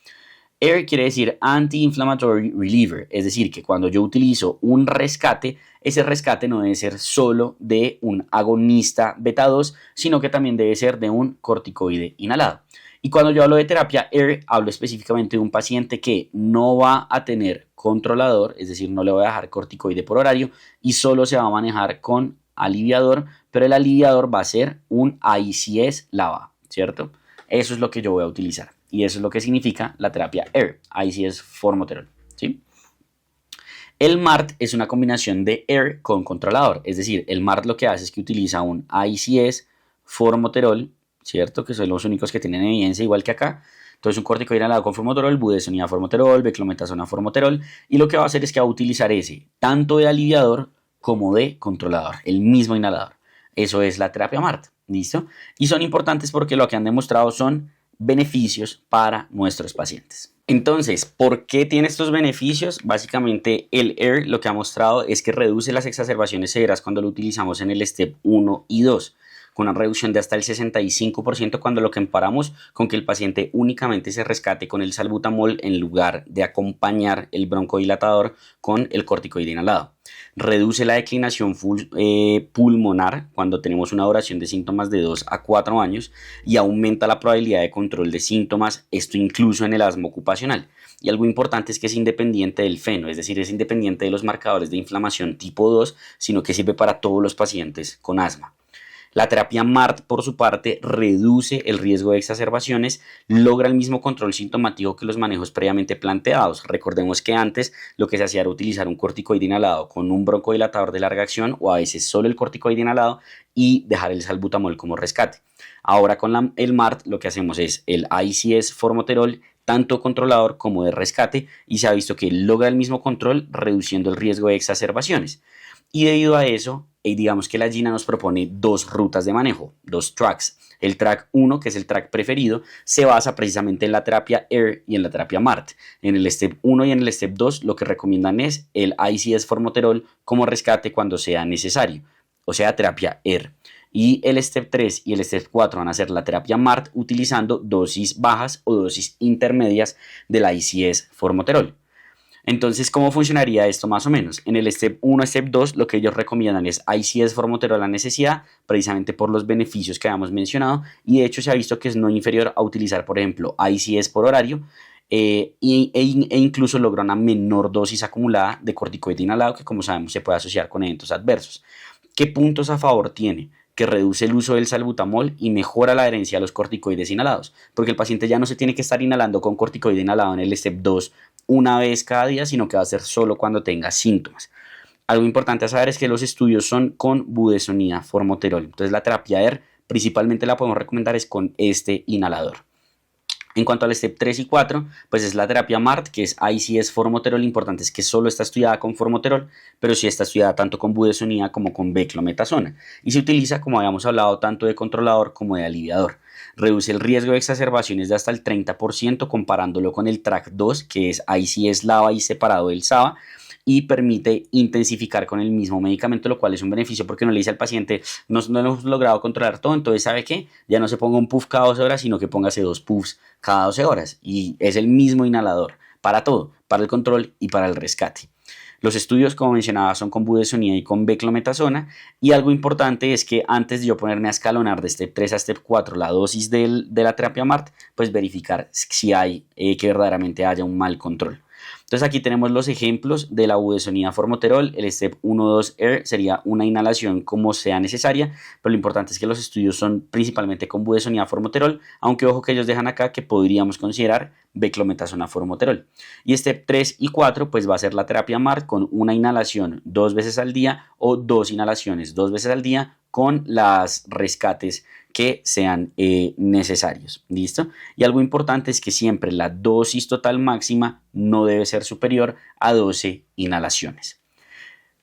AIR quiere decir Anti-Inflammatory Reliever, es decir, que cuando yo utilizo un rescate, ese rescate no debe ser solo de un agonista beta 2, sino que también debe ser de un corticoide inhalado. Y cuando yo hablo de terapia AIR, hablo específicamente de un paciente que no va a tener controlador, es decir, no le voy a dejar corticoide por horario y solo se va a manejar con aliviador, pero el aliviador va a ser un ICS-LAVA, ¿cierto? Eso es lo que yo voy a utilizar. Y eso es lo que significa la terapia AIR, ICS formoterol, ¿sí? El MART es una combinación de AIR con controlador, es decir, el MART lo que hace es que utiliza un ICS formoterol ¿cierto? Que son los únicos que tienen evidencia igual que acá. Entonces un corticoide inhalado con formoterol, budesonida formoterol, beclometasona formoterol, y lo que va a hacer es que va a utilizar ese tanto de aliviador como de controlador, el mismo inhalador. Eso es la terapia MART, ¿listo? Y son importantes porque lo que han demostrado son beneficios para nuestros pacientes. Entonces, ¿por qué tiene estos beneficios? Básicamente el AIR lo que ha mostrado es que reduce las exacerbaciones severas cuando lo utilizamos en el STEP 1 y 2, con una reducción de hasta el 65% cuando lo comparamos con que el paciente únicamente se rescate con el salbutamol en lugar de acompañar el broncodilatador con el corticoide inhalado. Reduce la declinación pulmonar cuando tenemos una duración de síntomas de 2 a 4 años y aumenta la probabilidad de control de síntomas, esto incluso en el asma ocupacional. Y algo importante es que es independiente del feno, es decir, es independiente de los marcadores de inflamación tipo 2, sino que sirve para todos los pacientes con asma. La terapia MART, por su parte, reduce el riesgo de exacerbaciones, logra el mismo control sintomático que los manejos previamente planteados. Recordemos que antes lo que se hacía era utilizar un corticoide inhalado con un broncodilatador de larga acción o a veces solo el corticoide inhalado y dejar el salbutamol como rescate. Ahora con el MART lo que hacemos es el ICS formoterol, tanto controlador como de rescate, y se ha visto que logra el mismo control reduciendo el riesgo de exacerbaciones. Y debido a eso, digamos que la GINA nos propone dos rutas de manejo, dos tracks. El track 1, que es el track preferido, se basa precisamente en la terapia AIR y en la terapia MART. En el STEP 1 y en el STEP 2 lo que recomiendan es el ICS formoterol como rescate cuando sea necesario, o sea, terapia AIR. Y el STEP 3 y el STEP 4 van a ser la terapia MART utilizando dosis bajas o dosis intermedias del ICS formoterol. Entonces, ¿cómo funcionaría esto más o menos? En el STEP 1, STEP 2, lo que ellos recomiendan es ICS formoterol a necesidad, precisamente por los beneficios que habíamos mencionado, y de hecho se ha visto que es no inferior a utilizar, por ejemplo, ICS por horario, e incluso logra una menor dosis acumulada de corticoide inhalado, que como sabemos se puede asociar con eventos adversos. ¿Qué puntos a favor tiene? Que reduce el uso del salbutamol y mejora la adherencia a los corticoides inhalados, porque el paciente ya no se tiene que estar inhalando con corticoide inhalado en el STEP 2 una vez cada día, sino que va a ser solo cuando tenga síntomas. Algo importante a saber es que los estudios son con budesonida formoterol, entonces la terapia AIR principalmente la podemos recomendar es con este inhalador. En cuanto al STEP 3 y 4, pues es la terapia MART, que es ICS formoterol. Lo importante es que solo está estudiada con formoterol, pero sí está estudiada tanto con budesonida como con beclometasona. Y se utiliza, como habíamos hablado, tanto de controlador como de aliviador. Reduce el riesgo de exacerbaciones de hasta el 30% comparándolo con el track 2, que es ICS LAVA y separado del SAVA, y permite intensificar con el mismo medicamento, lo cual es un beneficio porque no le dice al paciente no hemos logrado controlar todo, entonces ¿sabe qué? Ya no se ponga un puff cada 12 horas, sino que póngase 2 puffs cada 12 horas y es el mismo inhalador para todo, para el control y para el rescate. Los estudios, como mencionaba, son con budesonida y con beclometasona, y algo importante es que antes de yo ponerme a escalonar de STEP 3 a STEP 4 la dosis de la terapia MART, pues verificar si hay que verdaderamente haya un mal control. Entonces aquí tenemos los ejemplos de la budesonida formoterol. El STEP 1-2 AIR sería una inhalación como sea necesaria, pero lo importante es que los estudios son principalmente con budesonida formoterol, aunque ojo que ellos dejan acá que podríamos considerar beclometasona formoterol. Y STEP 3 y 4 pues va a ser la terapia MART con una inhalación 2 veces al día o 2 inhalaciones 2 veces al día con las rescates que sean necesarios. ¿Listo? Y algo importante es que siempre la dosis total máxima no debe ser superior a 12 inhalaciones.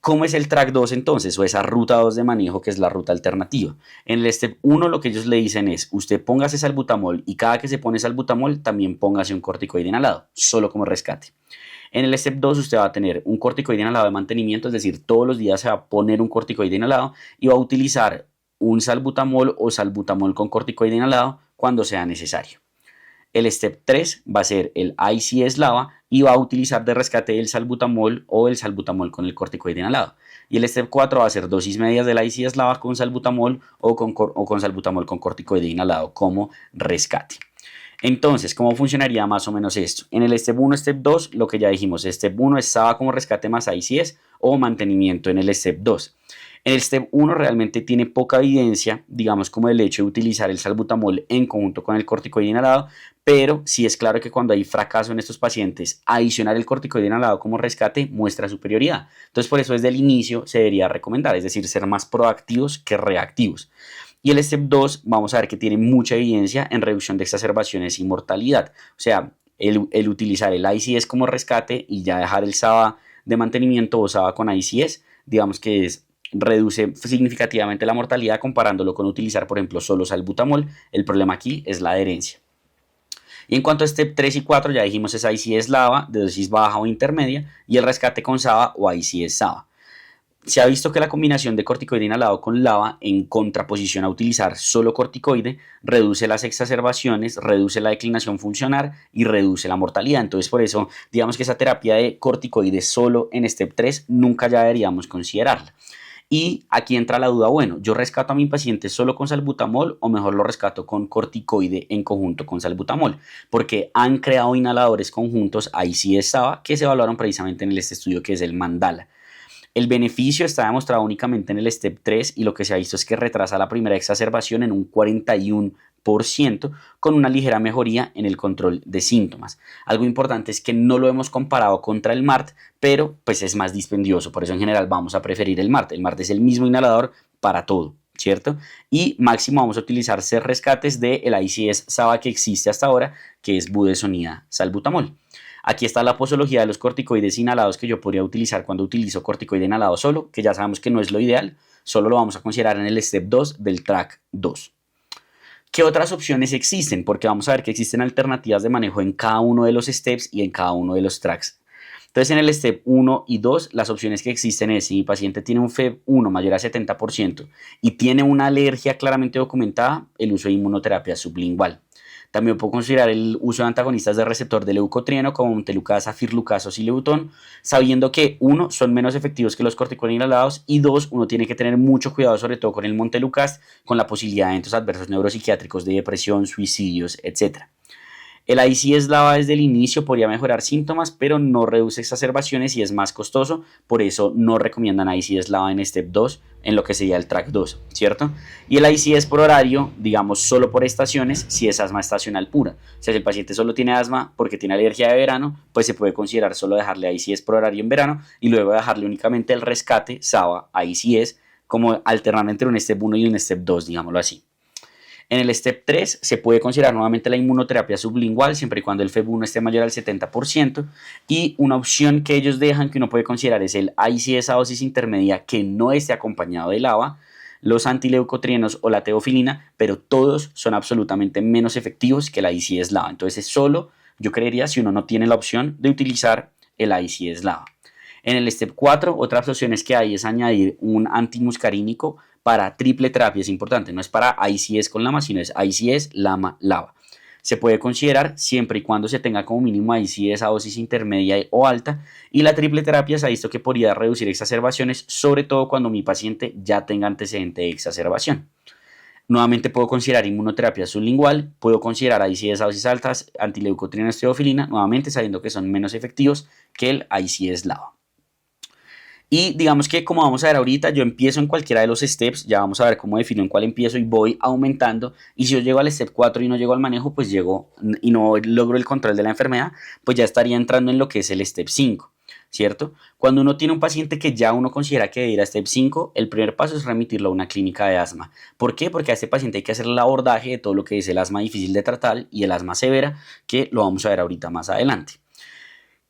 ¿Cómo es el track 2 entonces? O esa ruta 2 de manejo que es la ruta alternativa. En el step 1 lo que ellos le dicen es, usted póngase salbutamol y cada que se pone salbutamol también póngase un corticoide inhalado, solo como rescate. En el step 2 usted va a tener un corticoide inhalado de mantenimiento, es decir, todos los días se va a poner un corticoide inhalado y va a utilizar un salbutamol o salbutamol con corticoide inhalado cuando sea necesario. El step 3 va a ser el ICS LAVA y va a utilizar de rescate el salbutamol o el salbutamol con el corticoide inhalado. Y el step 4 va a ser dosis medias del ICS LAVA con salbutamol o con salbutamol con corticoide inhalado como rescate. Entonces, ¿cómo funcionaría más o menos esto? En el step 1, step 2, lo que ya dijimos, step 1 es SAVA como rescate más ICS o mantenimiento en el step 2. En el step 1 realmente tiene poca evidencia, digamos como el hecho de utilizar el salbutamol en conjunto con el corticoide inhalado, pero sí es claro que cuando hay fracaso en estos pacientes, adicionar el corticoide inhalado como rescate muestra superioridad. Entonces por eso desde el inicio se debería recomendar, es decir, ser más proactivos que reactivos. Y el STEP 2 vamos a ver que tiene mucha evidencia en reducción de exacerbaciones y mortalidad. O sea, el utilizar el ICS como rescate y ya dejar el SABA de mantenimiento o SABA con ICS, digamos que reduce significativamente la mortalidad comparándolo con utilizar, por ejemplo, solo salbutamol. El problema aquí es la adherencia. Y en cuanto a STEP 3 y 4, ya dijimos es ICS LAVA de dosis baja o intermedia y el rescate con SABA o ICS SABA. Se ha visto que la combinación de corticoide inhalado con LAVA en contraposición a utilizar solo corticoide reduce las exacerbaciones, reduce la declinación funcional y reduce la mortalidad. Entonces por eso digamos que esa terapia de corticoide solo en STEP 3 nunca ya deberíamos considerarla. Y aquí entra la duda, bueno, ¿yo rescato a mi paciente solo con salbutamol o mejor lo rescato con corticoide en conjunto con salbutamol? Porque han creado inhaladores conjuntos, ahí sí es SABA, que se evaluaron precisamente en este estudio que es el Mandala. El beneficio está demostrado únicamente en el STEP 3 y lo que se ha visto es que retrasa la primera exacerbación en un 41% con una ligera mejoría en el control de síntomas. Algo importante es que no lo hemos comparado contra el MART, pero pues es más dispendioso, por eso en general vamos a preferir el MART. El MART es el mismo inhalador para todo, ¿cierto? Y máximo vamos a utilizar rescates del ICS SABA que existe hasta ahora, que es budesonida salbutamol. Aquí está la posología de los corticoides inhalados que yo podría utilizar cuando utilizo corticoide inhalado solo, que ya sabemos que no es lo ideal, solo lo vamos a considerar en el STEP 2 del track 2. ¿Qué otras opciones existen? Porque vamos a ver que existen alternativas de manejo en cada uno de los steps y en cada uno de los tracks. Entonces en el STEP 1 y 2 las opciones que existen es si mi paciente tiene un FEV1 mayor a 70% y tiene una alergia claramente documentada, el uso de inmunoterapia sublingual. También puedo considerar el uso de antagonistas de receptor de leucotrieno como montelukasa, firlukasa o silebutón, sabiendo que uno, son menos efectivos que los corticoides inhalados y dos, uno tiene que tener mucho cuidado sobre todo con el montelukast, con la posibilidad de eventos adversos neuropsiquiátricos de depresión, suicidios, etc. El ICS LAVA desde el inicio podría mejorar síntomas, pero no reduce exacerbaciones y es más costoso, por eso no recomiendan ICS LAVA en STEP 2, en lo que sería el track 2, ¿cierto? Y el ICS por horario, digamos solo por estaciones, si es asma estacional pura. O sea, si el paciente solo tiene asma porque tiene alergia de verano, pues se puede considerar solo dejarle ICS por horario en verano y luego dejarle únicamente el rescate SABA a ICS como alternando entre un STEP 1 y un STEP 2, digámoslo así. En el STEP 3 se puede considerar nuevamente la inmunoterapia sublingual siempre y cuando el FEV1 esté mayor al 70% y una opción que ellos dejan que uno puede considerar es el ICS a dosis intermedia que no esté acompañado de LAVA, los antileucotrienos o la teofilina, pero todos son absolutamente menos efectivos que la ICS LAVA. Entonces solo yo creería si uno no tiene la opción de utilizar el ICS LAVA. En el STEP 4, otras opciones que hay es añadir un antimuscarínico para triple terapia, es importante, no es para ICS con LAMA, sino es ICS, LAMA, LAVA. Se puede considerar siempre y cuando se tenga como mínimo ICS a dosis intermedia o alta y la triple terapia se ha visto que podría reducir exacerbaciones, sobre todo cuando mi paciente ya tenga antecedente de exacerbación. Nuevamente puedo considerar inmunoterapia sublingual, puedo considerar ICS a dosis altas, antileucotrieno teofilina, nuevamente sabiendo que son menos efectivos que el ICS LAVA. Y digamos que como vamos a ver ahorita, yo empiezo en cualquiera de los steps, ya vamos a ver cómo defino en cuál empiezo y voy aumentando. Y si yo llego al step 4 y no llego al manejo, pues llego y no logro el control de la enfermedad, pues ya estaría entrando en lo que es el step 5, ¿cierto? Cuando uno tiene un paciente que ya uno considera que debe ir a step 5, el primer paso es remitirlo a una clínica de asma. ¿Por qué? Porque a este paciente hay que hacer el abordaje de todo lo que es el asma difícil de tratar y el asma severa, que lo vamos a ver ahorita más adelante.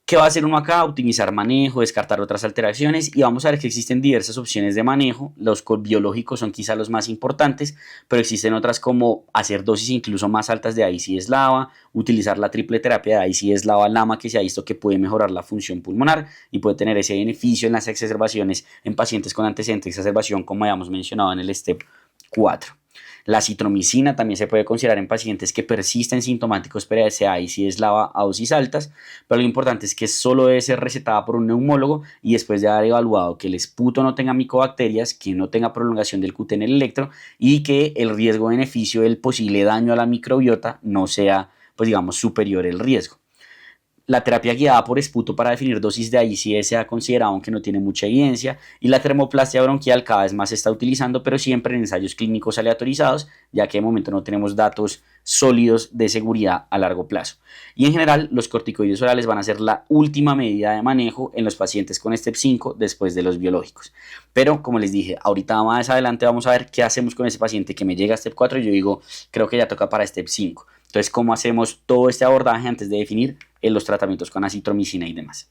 ¿Qué va a hacer uno acá? Optimizar manejo, descartar otras alteraciones y vamos a ver que existen diversas opciones de manejo. Los biológicos son quizá los más importantes, pero existen otras como hacer dosis incluso más altas de ICS LAVA, utilizar la triple terapia de ICS LAVA-LAMA que se ha visto que puede mejorar la función pulmonar y puede tener ese beneficio en las exacerbaciones en pacientes con antecedente de exacerbación como habíamos mencionado en el STEP 4. La citromicina también se puede considerar en pacientes que persisten sintomáticos PRSA y si es LAVA a dosis altas, pero lo importante es que solo debe ser recetada por un neumólogo y después de haber evaluado que el esputo no tenga micobacterias, que no tenga prolongación del QT en el electro y que el riesgo-beneficio del posible daño a la microbiota no sea, pues digamos, superior el riesgo. La terapia guiada por esputo para definir dosis de ICS se ha considerado, aunque no tiene mucha evidencia, y la termoplastia bronquial cada vez más se está utilizando, pero siempre en ensayos clínicos aleatorizados, ya que de momento no tenemos datos sólidos de seguridad a largo plazo. Y en general, los corticoides orales van a ser la última medida de manejo en los pacientes con STEP 5 después de los biológicos. Pero, como les dije, ahorita más adelante vamos a ver qué hacemos con ese paciente que me llega a STEP 4 y yo digo, creo que ya toca para STEP 5. Entonces, ¿cómo hacemos todo este abordaje antes de definir los tratamientos con acitromicina y demás?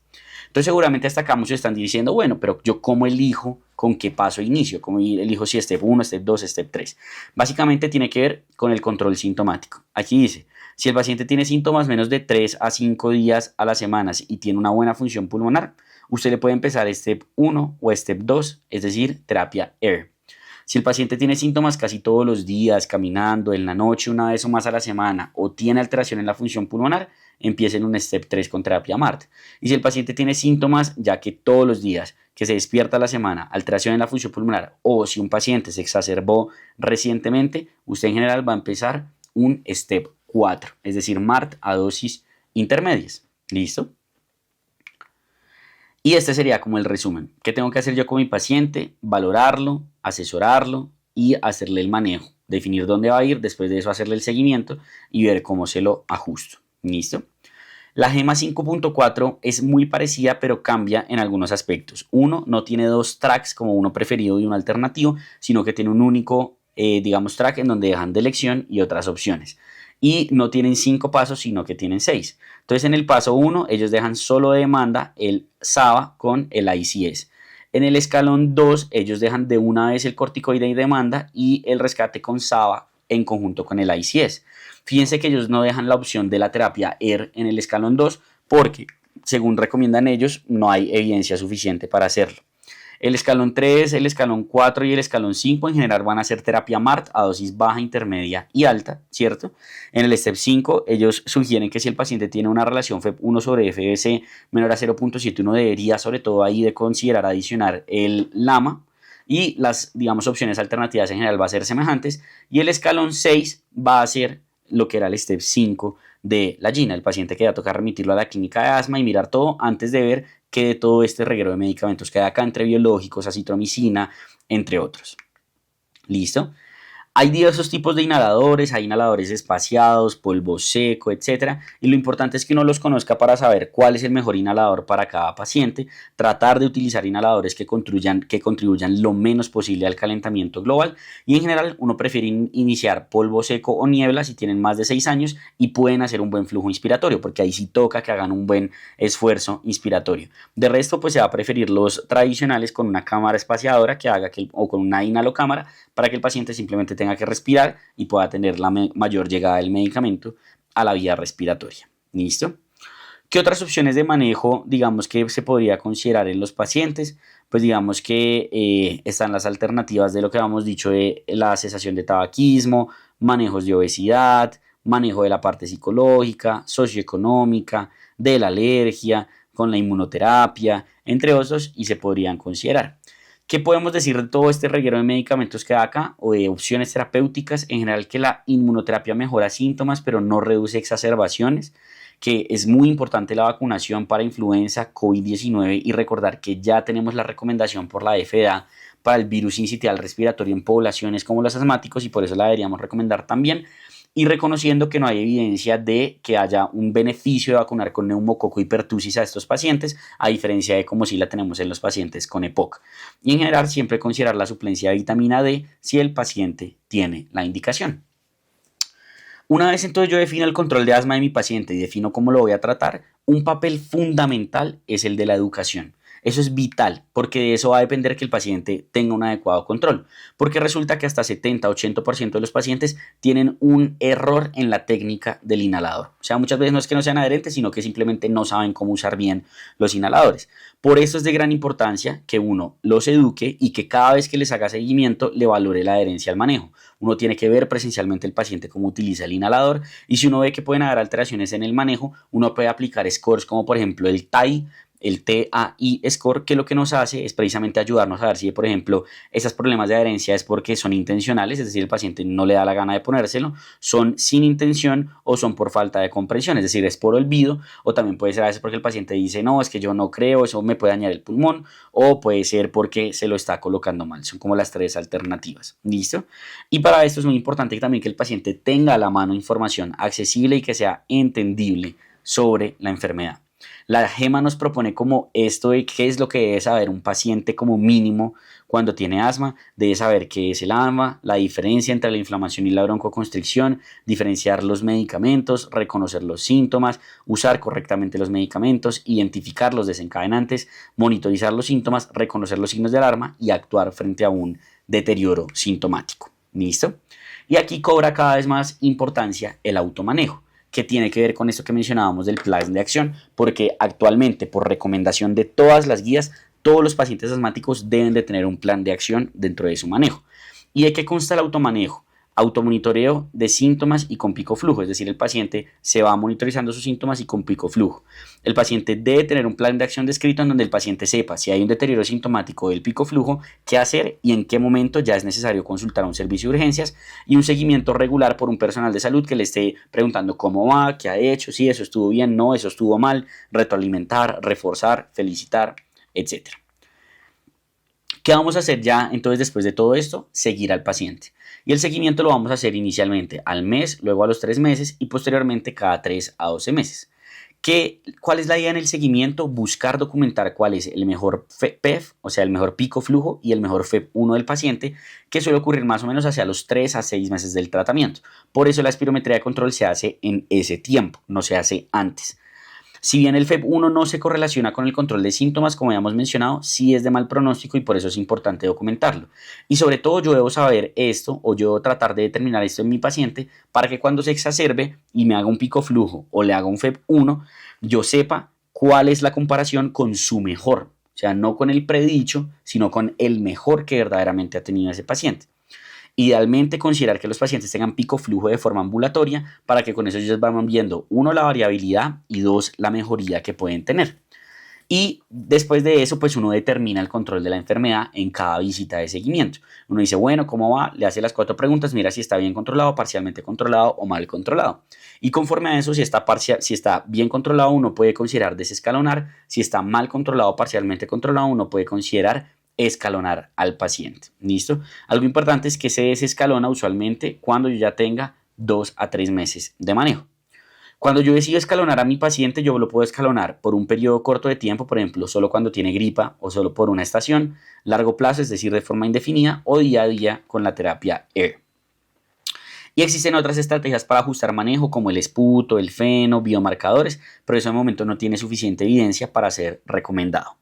Entonces, seguramente hasta acá muchos están diciendo, bueno, pero yo cómo elijo con qué paso inicio, cómo elijo si Step 1, Step 2, Step 3. Básicamente tiene que ver con el control sintomático. Aquí dice, si el paciente tiene síntomas menos de 3 a 5 días a la semana y tiene una buena función pulmonar, usted le puede empezar Step 1 o Step 2, es decir, terapia AIR. Si el paciente tiene síntomas casi todos los días, caminando, en la noche, una vez o más a la semana, o tiene alteración en la función pulmonar, empiece en un Step 3 con terapia MART. Y si el paciente tiene síntomas, ya que todos los días que se despierta a la semana, alteración en la función pulmonar, o si un paciente se exacerbó recientemente, usted en general va a empezar un Step 4, es decir, MART a dosis intermedias. ¿Listo? Y este sería como el resumen. ¿Qué tengo que hacer yo con mi paciente? Valorarlo, asesorarlo y hacerle el manejo. Definir dónde va a ir, después de eso hacerle el seguimiento y ver cómo se lo ajusto. ¿Listo? La GEMA 5.4 es muy parecida, pero cambia en algunos aspectos. Uno, no tiene dos tracks como uno preferido y uno alternativo, sino que tiene un único, track en donde dejan de elección y otras opciones. Y no tienen 5 pasos, sino que tienen 6. Entonces, en el paso 1, ellos dejan solo de demanda el SABA con el ICS. En el escalón 2, ellos dejan de una vez el corticoide y demanda y el rescate con SABA en conjunto con el ICS. Fíjense que ellos no dejan la opción de la terapia ER en el escalón 2 porque, según recomiendan ellos, no hay evidencia suficiente para hacerlo. El escalón 3, el escalón 4 y el escalón 5 en general van a ser terapia MART a dosis baja, intermedia y alta, ¿cierto? En el STEP 5 ellos sugieren que si el paciente tiene una relación FEP1 sobre FBC menor a 0.7, uno debería sobre todo ahí de considerar adicionar el LAMA y las, opciones alternativas en general va a ser semejantes y el escalón 6 va a ser lo que era el STEP 5 de la GINA, el paciente que va a tocar remitirlo a la clínica de asma y mirar todo antes de ver que de todo este reguero de medicamentos que hay acá entre biológicos, acitromicina, entre otros. ¿Listo? Hay diversos tipos de inhaladores, hay inhaladores espaciados, polvo seco, etc. Y lo importante es que uno los conozca para saber cuál es el mejor inhalador para cada paciente, tratar de utilizar inhaladores que contribuyan lo menos posible al calentamiento global y en general uno prefiere iniciar polvo seco o niebla si tienen más de 6 años y pueden hacer un buen flujo inspiratorio porque ahí sí toca que hagan un buen esfuerzo inspiratorio. De resto pues se va a preferir los tradicionales con una cámara espaciadora o con una inhalocámara para que el paciente simplemente tenga que respirar y pueda tener la mayor llegada del medicamento a la vía respiratoria. ¿Listo? ¿Qué otras opciones de manejo, que se podría considerar en los pacientes? Pues que están las alternativas de lo que habíamos dicho de la cesación de tabaquismo, manejos de obesidad, manejo de la parte psicológica, socioeconómica, de la alergia, con la inmunoterapia, entre otros, y se podrían considerar. ¿Qué podemos decir de todo este reguero de medicamentos que hay acá o de opciones terapéuticas? En general que la inmunoterapia mejora síntomas pero no reduce exacerbaciones, que es muy importante la vacunación para influenza, COVID-19 y recordar que ya tenemos la recomendación por la FDA para el virus sincitial respiratorio en poblaciones como los asmáticos y por eso la deberíamos recomendar también. Y reconociendo que no hay evidencia de que haya un beneficio de vacunar con neumococo y pertussis a estos pacientes, a diferencia de como si la tenemos en los pacientes con EPOC. Y en general siempre considerar la suplencia de vitamina D si el paciente tiene la indicación. Una vez entonces yo defino el control de asma de mi paciente y defino cómo lo voy a tratar, un papel fundamental es el de la educación. Eso es vital, porque de eso va a depender que el paciente tenga un adecuado control, porque resulta que hasta 70-80% de los pacientes tienen un error en la técnica del inhalador. O sea, muchas veces no es que no sean adherentes, sino que simplemente no saben cómo usar bien los inhaladores. Por eso es de gran importancia que uno los eduque y que cada vez que les haga seguimiento le valore la adherencia al manejo. Uno tiene que ver presencialmente el paciente cómo utiliza el inhalador y si uno ve que pueden haber alteraciones en el manejo, uno puede aplicar scores como por ejemplo el TAI, el TAI score, que lo que nos hace es precisamente ayudarnos a ver si, por ejemplo, esos problemas de adherencia es porque son intencionales, es decir, el paciente no le da la gana de ponérselo, son sin intención o son por falta de comprensión, es decir, es por olvido, o también puede ser a veces porque el paciente dice, no, es que yo no creo, eso me puede dañar el pulmón, o puede ser porque se lo está colocando mal. Son como las tres alternativas. ¿Listo? Y para esto es muy importante también que el paciente tenga a la mano información accesible y que sea entendible sobre la enfermedad. La GEMA nos propone como esto de qué es lo que debe saber un paciente como mínimo cuando tiene asma. Debe saber qué es el asma, la diferencia entre la inflamación y la broncoconstricción, diferenciar los medicamentos, reconocer los síntomas, usar correctamente los medicamentos, identificar los desencadenantes, monitorizar los síntomas, reconocer los signos de alarma y actuar frente a un deterioro sintomático. ¿Listo? Y aquí cobra cada vez más importancia el automanejo, que tiene que ver con esto que mencionábamos del plan de acción, porque actualmente, por recomendación de todas las guías, todos los pacientes asmáticos deben de tener un plan de acción dentro de su manejo. ¿Y de qué consta el automanejo? Automonitoreo de síntomas y con pico flujo, es decir, el paciente se va monitorizando sus síntomas y con pico flujo. El paciente debe tener un plan de acción descrito en donde el paciente sepa si hay un deterioro sintomático del pico flujo, qué hacer y en qué momento ya es necesario consultar a un servicio de urgencias, y un seguimiento regular por un personal de salud que le esté preguntando cómo va, qué ha hecho, si eso estuvo bien, no, eso estuvo mal, retroalimentar, reforzar, felicitar, etc. ¿Qué vamos a hacer ya entonces después de todo esto? Seguir al paciente. Y el seguimiento lo vamos a hacer inicialmente al mes, luego a los 3 meses y posteriormente cada 3 a 12 meses. ¿Cuál es la idea en el seguimiento? Buscar documentar cuál es el mejor PEF, o sea, el mejor pico flujo y el mejor FEP1 del paciente, que suele ocurrir más o menos hacia los 3 a 6 meses del tratamiento. Por eso la espirometría de control se hace en ese tiempo, no se hace antes. Si bien el FEP1 no se correlaciona con el control de síntomas, como habíamos mencionado, sí es de mal pronóstico y por eso es importante documentarlo. Y sobre todo yo debo saber esto o yo debo tratar de determinar esto en mi paciente para que cuando se exacerbe y me haga un pico flujo o le haga un FEP1, yo sepa cuál es la comparación con su mejor. O sea, no con el predicho, sino con el mejor que verdaderamente ha tenido ese paciente. Idealmente considerar que los pacientes tengan pico flujo de forma ambulatoria para que con eso ellos van viendo, uno, la variabilidad y dos, la mejoría que pueden tener. Y después de eso, pues uno determina el control de la enfermedad en cada visita de seguimiento. Uno dice, bueno, ¿cómo va? Le hace las 4 preguntas, mira si está bien controlado, parcialmente controlado o mal controlado. Y conforme a eso, si está bien controlado, uno puede considerar desescalonar. Si está mal controlado, parcialmente controlado, uno puede considerar escalonar al paciente. ¿Listo? Algo importante es que se desescalona usualmente cuando yo ya tenga 2 a 3 meses de manejo. Cuando yo decido escalonar a mi paciente, yo lo puedo escalonar por un periodo corto de tiempo, por ejemplo, solo cuando tiene gripa o solo por una estación, largo plazo, es decir, de forma indefinida, o día a día con la terapia EAR. Y existen otras estrategias para ajustar manejo como el esputo, el feno, biomarcadores, pero eso de momento no tiene suficiente evidencia para ser recomendado.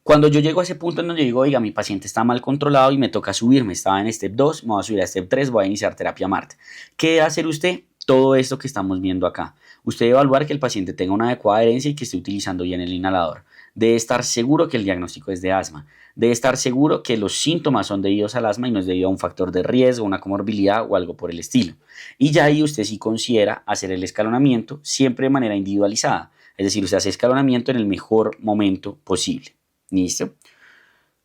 Cuando yo llego a ese punto en donde yo digo, oiga, mi paciente está mal controlado y me toca subirme, estaba en step 2, me voy a subir a step 3, voy a iniciar terapia MART. ¿Qué debe hacer usted? Todo esto que estamos viendo acá. Usted debe evaluar que el paciente tenga una adecuada adherencia y que esté utilizando bien el inhalador. Debe estar seguro que el diagnóstico es de asma. Debe estar seguro que los síntomas son debidos al asma y no es debido a un factor de riesgo, una comorbilidad o algo por el estilo. Y ya ahí usted sí considera hacer el escalonamiento siempre de manera individualizada. Es decir, usted hace escalonamiento en el mejor momento posible. ¿Listo?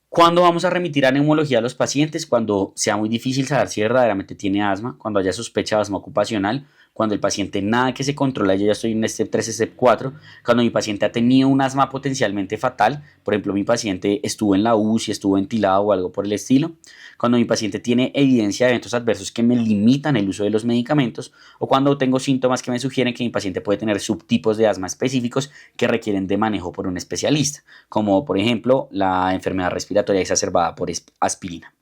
¿Cuándo vamos a remitir a neumología a los pacientes? Cuando sea muy difícil saber si verdaderamente tiene asma, cuando haya sospecha de asma ocupacional, cuando el paciente nada que se controla, yo ya estoy en step 3, step 4, cuando mi paciente ha tenido un asma potencialmente fatal, por ejemplo, mi paciente estuvo en la UCI, estuvo ventilado o algo por el estilo, cuando mi paciente tiene evidencia de eventos adversos que me limitan el uso de los medicamentos, o cuando tengo síntomas que me sugieren que mi paciente puede tener subtipos de asma específicos que requieren de manejo por un especialista, como por ejemplo la enfermedad respiratoria exacerbada por aspirina.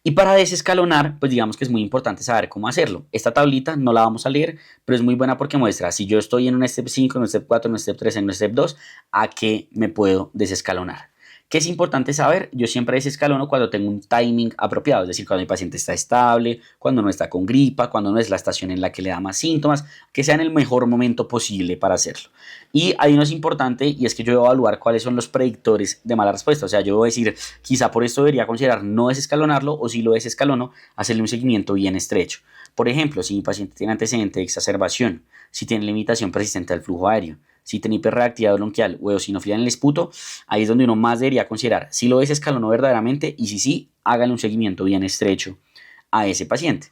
Y para desescalonar, pues digamos que es muy importante saber cómo hacerlo. Esta tablita no la vamos a leer, pero es muy buena porque muestra si yo estoy en un step 5, en un step 4, en un step 3, en un step 2, a qué me puedo desescalonar. ¿Qué es importante saber? Yo siempre desescalono cuando tengo un timing apropiado, es decir, cuando mi paciente está estable, cuando no está con gripa, cuando no es la estación en la que le da más síntomas, que sea en el mejor momento posible para hacerlo. Y hay uno es importante y es que yo debo evaluar cuáles son los predictores de mala respuesta. O sea, yo debo decir, quizá por esto debería considerar no desescalonarlo o si lo desescalono, hacerle un seguimiento bien estrecho. Por ejemplo, si mi paciente tiene antecedente de exacerbación, si tiene limitación persistente del flujo aéreo, si tiene hiperreactividad bronquial o eosinofilia en el esputo, ahí es donde uno más debería considerar si lo desescalonó verdaderamente y si sí, hágale un seguimiento bien estrecho a ese paciente.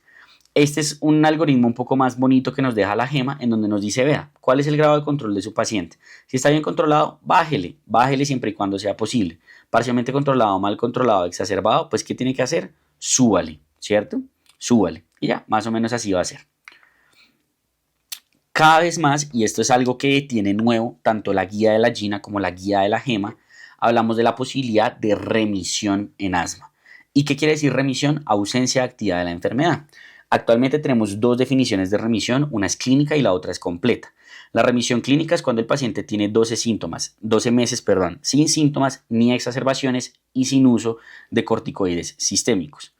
Este es un algoritmo un poco más bonito que nos deja la GEMA, en donde nos dice, vea, ¿cuál es el grado de control de su paciente? Si está bien controlado, bájele siempre y cuando sea posible. Parcialmente controlado, mal controlado, exacerbado, pues ¿qué tiene que hacer? Súbale, ¿cierto? Súbale. Y ya, más o menos así va a ser. Cada vez más, y esto es algo que tiene nuevo tanto la guía de la GINA como la guía de la GEMA, hablamos de la posibilidad de remisión en asma. ¿Y qué quiere decir remisión? Ausencia de actividad de la enfermedad. Actualmente tenemos dos definiciones de remisión, una es clínica y la otra es completa. La remisión clínica es cuando el paciente tiene 12 meses, sin síntomas ni exacerbaciones y sin uso de corticoides sistémicos.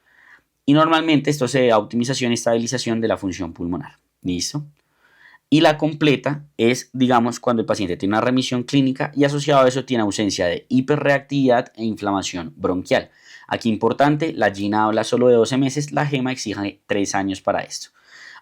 Y normalmente esto se da a optimización y estabilización de la función pulmonar. ¿Listo? Y la completa es, digamos, cuando el paciente tiene una remisión clínica y asociado a eso tiene ausencia de hiperreactividad e inflamación bronquial. Aquí importante, la GINA habla solo de 12 meses, la GEMA exige 3 años para esto.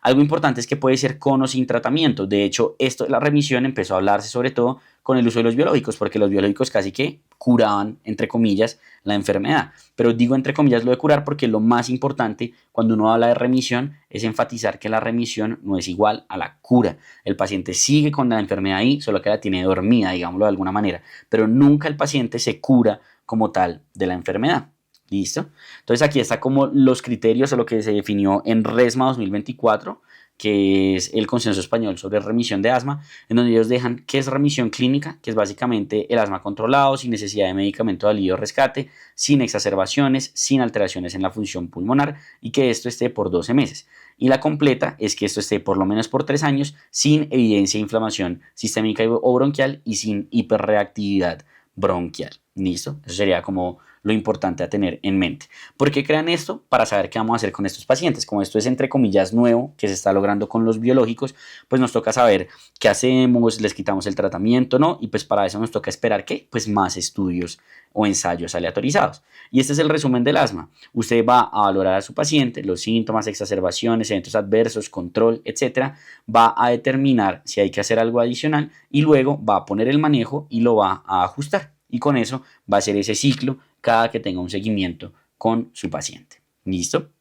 Algo importante es que puede ser con o sin tratamiento. De hecho, esto de la remisión empezó a hablarse sobre todo con el uso de los biológicos, porque los biológicos casi que curaban, entre comillas, la enfermedad. Pero digo entre comillas lo de curar porque lo más importante cuando uno habla de remisión es enfatizar que la remisión no es igual a la cura. El paciente sigue con la enfermedad ahí, solo que la tiene dormida, digámoslo de alguna manera. Pero nunca el paciente se cura como tal de la enfermedad. ¿Listo? Entonces aquí está como los criterios o lo que se definió en RESMA 2024, que es el consenso español sobre remisión de asma, en donde ellos dejan qué es remisión clínica, que es básicamente el asma controlado, sin necesidad de medicamento de alivio o rescate, sin exacerbaciones, sin alteraciones en la función pulmonar y que esto esté por 12 meses. Y la completa es que esto esté por lo menos por 3 años sin evidencia de inflamación sistémica o bronquial y sin hiperreactividad bronquial. ¿Listo? Eso sería como lo importante a tener en mente. ¿Por qué crean esto? Para saber qué vamos a hacer con estos pacientes. Como esto es entre comillas nuevo, que se está logrando con los biológicos, pues nos toca saber qué hacemos, les quitamos el tratamiento, ¿no? Y pues para eso nos toca esperar que pues más estudios o ensayos aleatorizados. Y este es el resumen del asma. Usted va a valorar a su paciente, los síntomas, exacerbaciones, eventos adversos, control, etcétera. Va a determinar si hay que hacer algo adicional y luego va a poner el manejo y lo va a ajustar. Y con eso va a ser ese ciclo cada que tenga un seguimiento con su paciente. ¿Listo?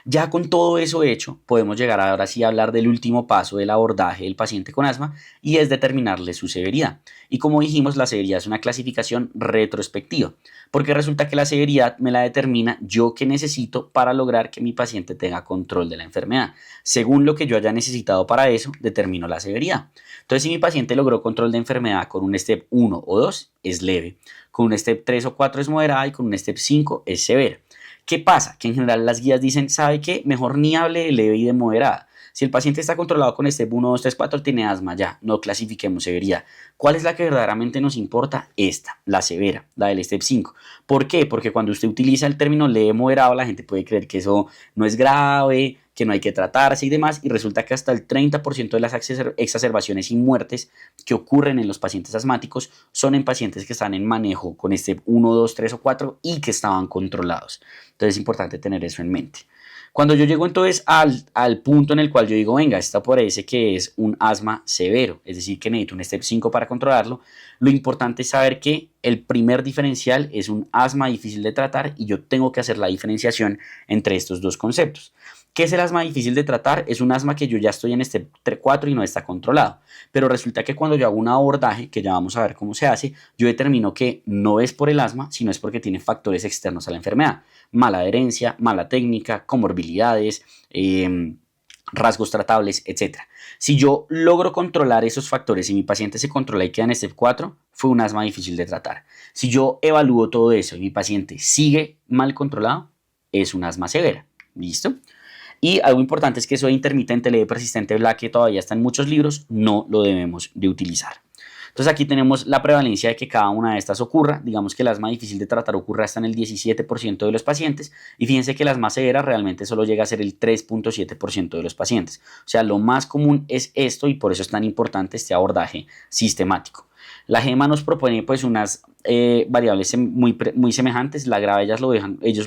Ya con todo eso hecho, podemos llegar ahora sí a hablar del último paso del abordaje del paciente con asma y es determinarle su severidad. Y como dijimos, la severidad es una clasificación retrospectiva, porque resulta que la severidad me la determina yo que necesito para lograr que mi paciente tenga control de la enfermedad. Según lo que yo haya necesitado para eso, determino la severidad. Entonces, si mi paciente logró control de enfermedad con un step 1 o 2, es leve, con un step 3 o 4 es moderada y con un step 5 es severa. ¿Qué pasa? Que en general las guías dicen, ¿sabe qué? Mejor ni hable de leve y de moderada. Si el paciente está controlado con step 1, 2, 3, 4, tiene asma ya, no clasifiquemos severidad. ¿Cuál es la que verdaderamente nos importa? Esta, la severa, la del step 5. ¿Por qué? Porque cuando usted utiliza el término leve moderado, la gente puede creer que eso no es grave, que no hay que tratarse y demás, y resulta que hasta el 30% de las exacerbaciones y muertes que ocurren en los pacientes asmáticos son en pacientes que están en manejo con step 1, 2, 3 o 4 y que estaban controlados. Entonces es importante tener eso en mente. Cuando yo llego entonces al punto en el cual yo digo, venga, esta parece que es un asma severo, es decir, que necesito un step 5 para controlarlo, lo importante es saber que el primer diferencial es un asma difícil de tratar y yo tengo que hacer la diferenciación entre estos dos conceptos. ¿Qué es el asma difícil de tratar? Es un asma que yo ya estoy en step 4 y no está controlado. Pero resulta que cuando yo hago un abordaje, que ya vamos a ver cómo se hace, yo determino que no es por el asma, sino es porque tiene factores externos a la enfermedad. Mala adherencia, mala técnica, comorbilidades, rasgos tratables, etc. Si yo logro controlar esos factores y mi paciente se controla y queda en step 4, fue un asma difícil de tratar. Si yo evalúo todo eso y mi paciente sigue mal controlado, es un asma severa. ¿Listo? Y algo importante es que eso de intermitente leve persistente BLA, que todavía está en muchos libros, no lo debemos de utilizar. Entonces aquí tenemos la prevalencia de que cada una de estas ocurra. Digamos que el asma difícil de tratar ocurre hasta en el 17% de los pacientes. Y fíjense que el asma severa realmente solo llega a ser el 3.7% de los pacientes. O sea, lo más común es esto y por eso es tan importante este abordaje sistemático. La GEMA nos propone pues unas variables muy semejantes. La grave ellos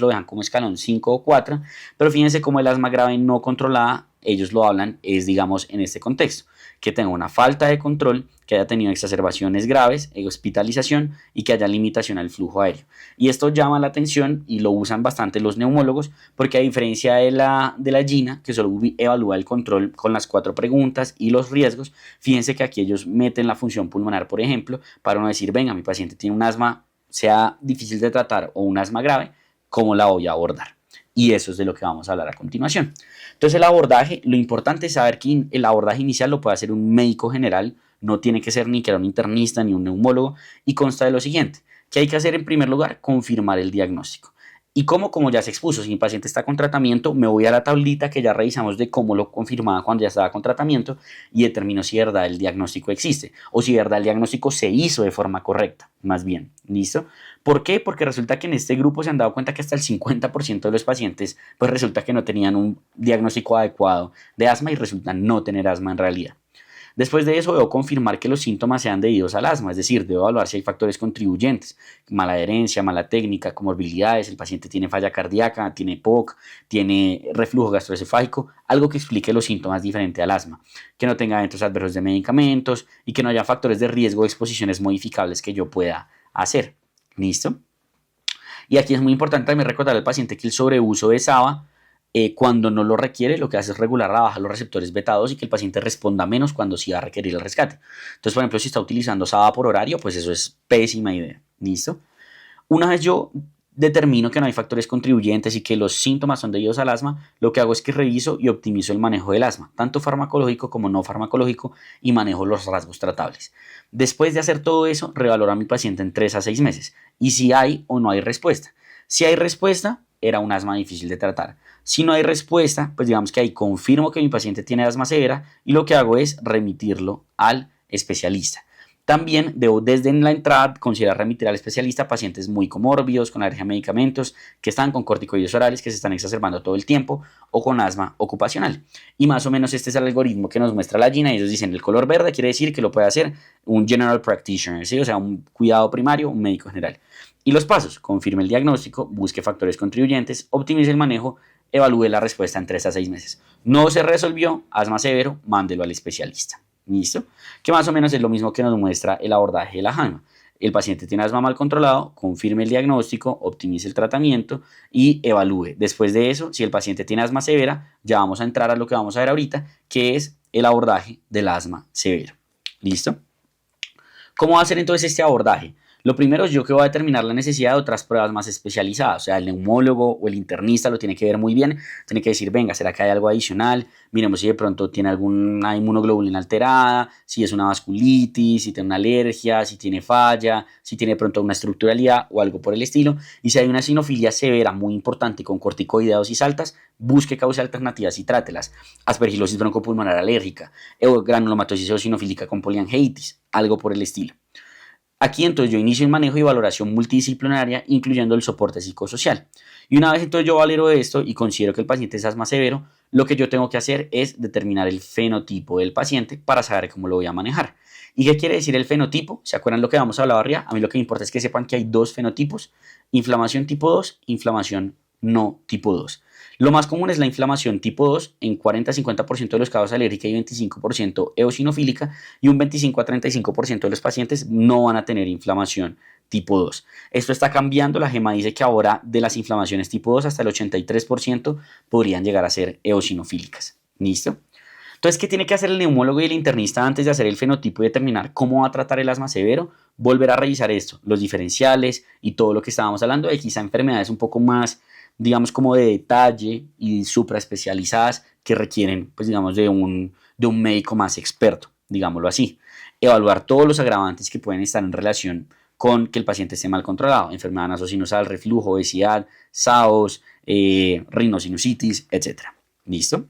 lo dejan como escalón 5 o 4, pero fíjense cómo el asma grave no controlada ellos lo hablan es, digamos, en este contexto, que tenga una falta de control, que haya tenido exacerbaciones graves, hospitalización y que haya limitación al flujo aéreo. Y esto llama la atención y lo usan bastante los neumólogos porque a diferencia de la GINA, que solo evalúa el control con las 4 preguntas y los riesgos, fíjense que aquí ellos meten la función pulmonar, por ejemplo, para no decir, venga, mi paciente tiene un asma, sea difícil de tratar o un asma grave, ¿cómo la voy a abordar? Y eso es de lo que vamos a hablar a continuación. Entonces el abordaje, lo importante es saber que el abordaje inicial lo puede hacer un médico general, no tiene que ser ni que era un internista ni un neumólogo, y consta de lo siguiente, que hay que hacer en primer lugar, confirmar el diagnóstico. Y como ya se expuso, si mi paciente está con tratamiento, me voy a la tablita que ya revisamos de cómo lo confirmaba cuando ya estaba con tratamiento y determino si de verdad el diagnóstico existe o si de verdad el diagnóstico se hizo de forma correcta, más bien, ¿listo? ¿Por qué? Porque resulta que en este grupo se han dado cuenta que hasta el 50% de los pacientes, pues resulta que no tenían un diagnóstico adecuado de asma y resultan no tener asma en realidad. Después de eso debo confirmar que los síntomas sean debidos al asma, es decir, debo evaluar si hay factores contribuyentes, mala herencia, mala técnica, comorbilidades, el paciente tiene falla cardíaca, tiene POC, tiene reflujo gastroesofágico, algo que explique los síntomas diferente al asma, que no tenga eventos adversos de medicamentos y que no haya factores de riesgo o exposiciones modificables que yo pueda hacer. ¿Listo? Y aquí es muy importante también recordar al paciente que el sobreuso de SABA cuando no lo requiere, lo que hace es regular a la baja los receptores beta 2 y que el paciente responda menos cuando sí va a requerir el rescate. Entonces, por ejemplo, si está utilizando SABA por horario, pues eso es pésima idea. ¿Listo? Una vez yo determino que no hay factores contribuyentes y que los síntomas son debidos al asma, lo que hago es que reviso y optimizo el manejo del asma, tanto farmacológico como no farmacológico, y manejo los rasgos tratables. Después de hacer todo eso, revaloro a mi paciente en 3 a 6 meses y si hay o no hay respuesta. Si hay respuesta, era un asma difícil de tratar. Si no hay respuesta, pues digamos que ahí confirmo que mi paciente tiene asma severa y lo que hago es remitirlo al especialista. También debo desde la entrada considerar remitir al especialista a pacientes muy comórbidos, con alergia a medicamentos, que están con corticoides orales que se están exacerbando todo el tiempo o con asma ocupacional. Y más o menos este es el algoritmo que nos muestra la GINA. Ellos dicen el color verde quiere decir que lo puede hacer un general practitioner, ¿sí? O sea, un cuidado primario, un médico general. Y los pasos: confirme el diagnóstico, busque factores contribuyentes, optimice el manejo, evalúe la respuesta en 3 a 6 meses. No se resolvió, asma severo, mándelo al especialista. ¿Listo? Que más o menos es lo mismo que nos muestra el abordaje de la JAMA. El paciente tiene asma mal controlado, confirme el diagnóstico, optimice el tratamiento y evalúe. Después de eso, si el paciente tiene asma severa, ya vamos a entrar a lo que vamos a ver ahorita, que es el abordaje del asma severo. ¿Listo? ¿Cómo va a ser entonces este abordaje? Lo primero es yo que voy a determinar la necesidad de otras pruebas más especializadas, o sea, el neumólogo o el internista lo tiene que ver muy bien, tiene que decir, venga, ¿será que hay algo adicional? Miremos si de pronto tiene alguna inmunoglobulina alterada, si es una vasculitis, si tiene una alergia, si tiene falla, si tiene de pronto una estructuralidad o algo por el estilo. Y si hay una eosinofilia severa muy importante con corticoides altas, busque causas alternativas y trátelas. Aspergilosis broncopulmonar alérgica, granulomatosis eosinofílica con poliangiitis, algo por el estilo. Aquí entonces yo inicio el manejo y valoración multidisciplinaria, incluyendo el soporte psicosocial. Y una vez entonces yo valoro esto y considero que el paciente es asma severo, lo que yo tengo que hacer es determinar el fenotipo del paciente para saber cómo lo voy a manejar. ¿Y qué quiere decir el fenotipo? ¿Se acuerdan lo que vamos a hablar arriba? A mí lo que me importa es que sepan que hay 2 fenotipos: inflamación tipo 2, inflamación no tipo 2. Lo más común es la inflamación tipo 2 en 40-50% de los casos alérgica y 25% eosinofílica, y un 25 a 35% de los pacientes no van a tener inflamación tipo 2. Esto está cambiando. La GEMA dice que ahora de las inflamaciones tipo 2 hasta el 83% podrían llegar a ser eosinofílicas. ¿Listo? Entonces, ¿qué tiene que hacer el neumólogo y el internista antes de hacer el fenotipo y determinar cómo va a tratar el asma severo? Volver a revisar esto, los diferenciales y todo lo que estábamos hablando de quizá enfermedades un poco más, digamos, como de detalle y supraespecializadas que requieren, pues digamos, de un médico más experto, digámoslo así. Evaluar todos los agravantes que pueden estar en relación con que el paciente esté mal controlado: enfermedad nasosinusal, reflujo, obesidad, SAOS, rinosinusitis, etc. ¿Listo?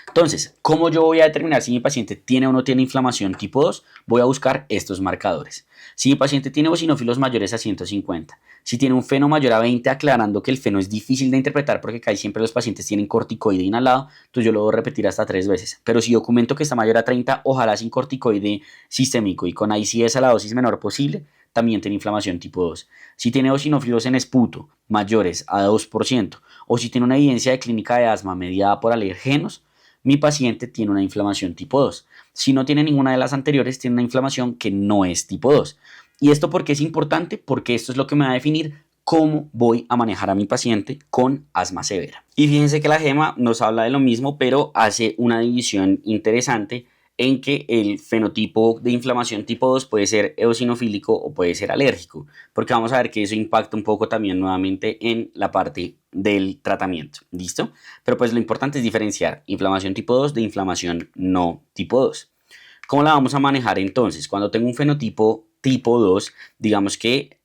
Entonces, ¿cómo yo voy a determinar si mi paciente tiene o no tiene inflamación tipo 2? Voy a buscar estos marcadores. Si mi paciente tiene eosinófilos mayores a 150, si tiene un feno mayor a 20, aclarando que el feno es difícil de interpretar porque casi siempre los pacientes tienen corticoide inhalado, entonces yo lo voy a repetir hasta 3 veces. Pero si documento que está mayor a 30, ojalá sin corticoide sistémico y con ICS a la dosis menor posible, también tiene inflamación tipo 2. Si tiene eosinófilos en esputo mayores a 2%, o si tiene una evidencia de clínica de asma mediada por alergenos, mi paciente tiene una inflamación tipo 2. Si no tiene ninguna de las anteriores, tiene una inflamación que no es tipo 2. ¿Y esto por qué es importante? Porque esto es lo que me va a definir cómo voy a manejar a mi paciente con asma severa. Y fíjense que la GEMA nos habla de lo mismo, pero hace una división interesante en que el fenotipo de inflamación tipo 2 puede ser eosinofílico o puede ser alérgico, porque vamos a ver que eso impacta un poco también nuevamente en la parte del tratamiento, ¿listo? Pero pues lo importante es diferenciar inflamación tipo 2 de inflamación no tipo 2. ¿Cómo la vamos a manejar entonces? Cuando tengo un fenotipo tipo 2, digamos que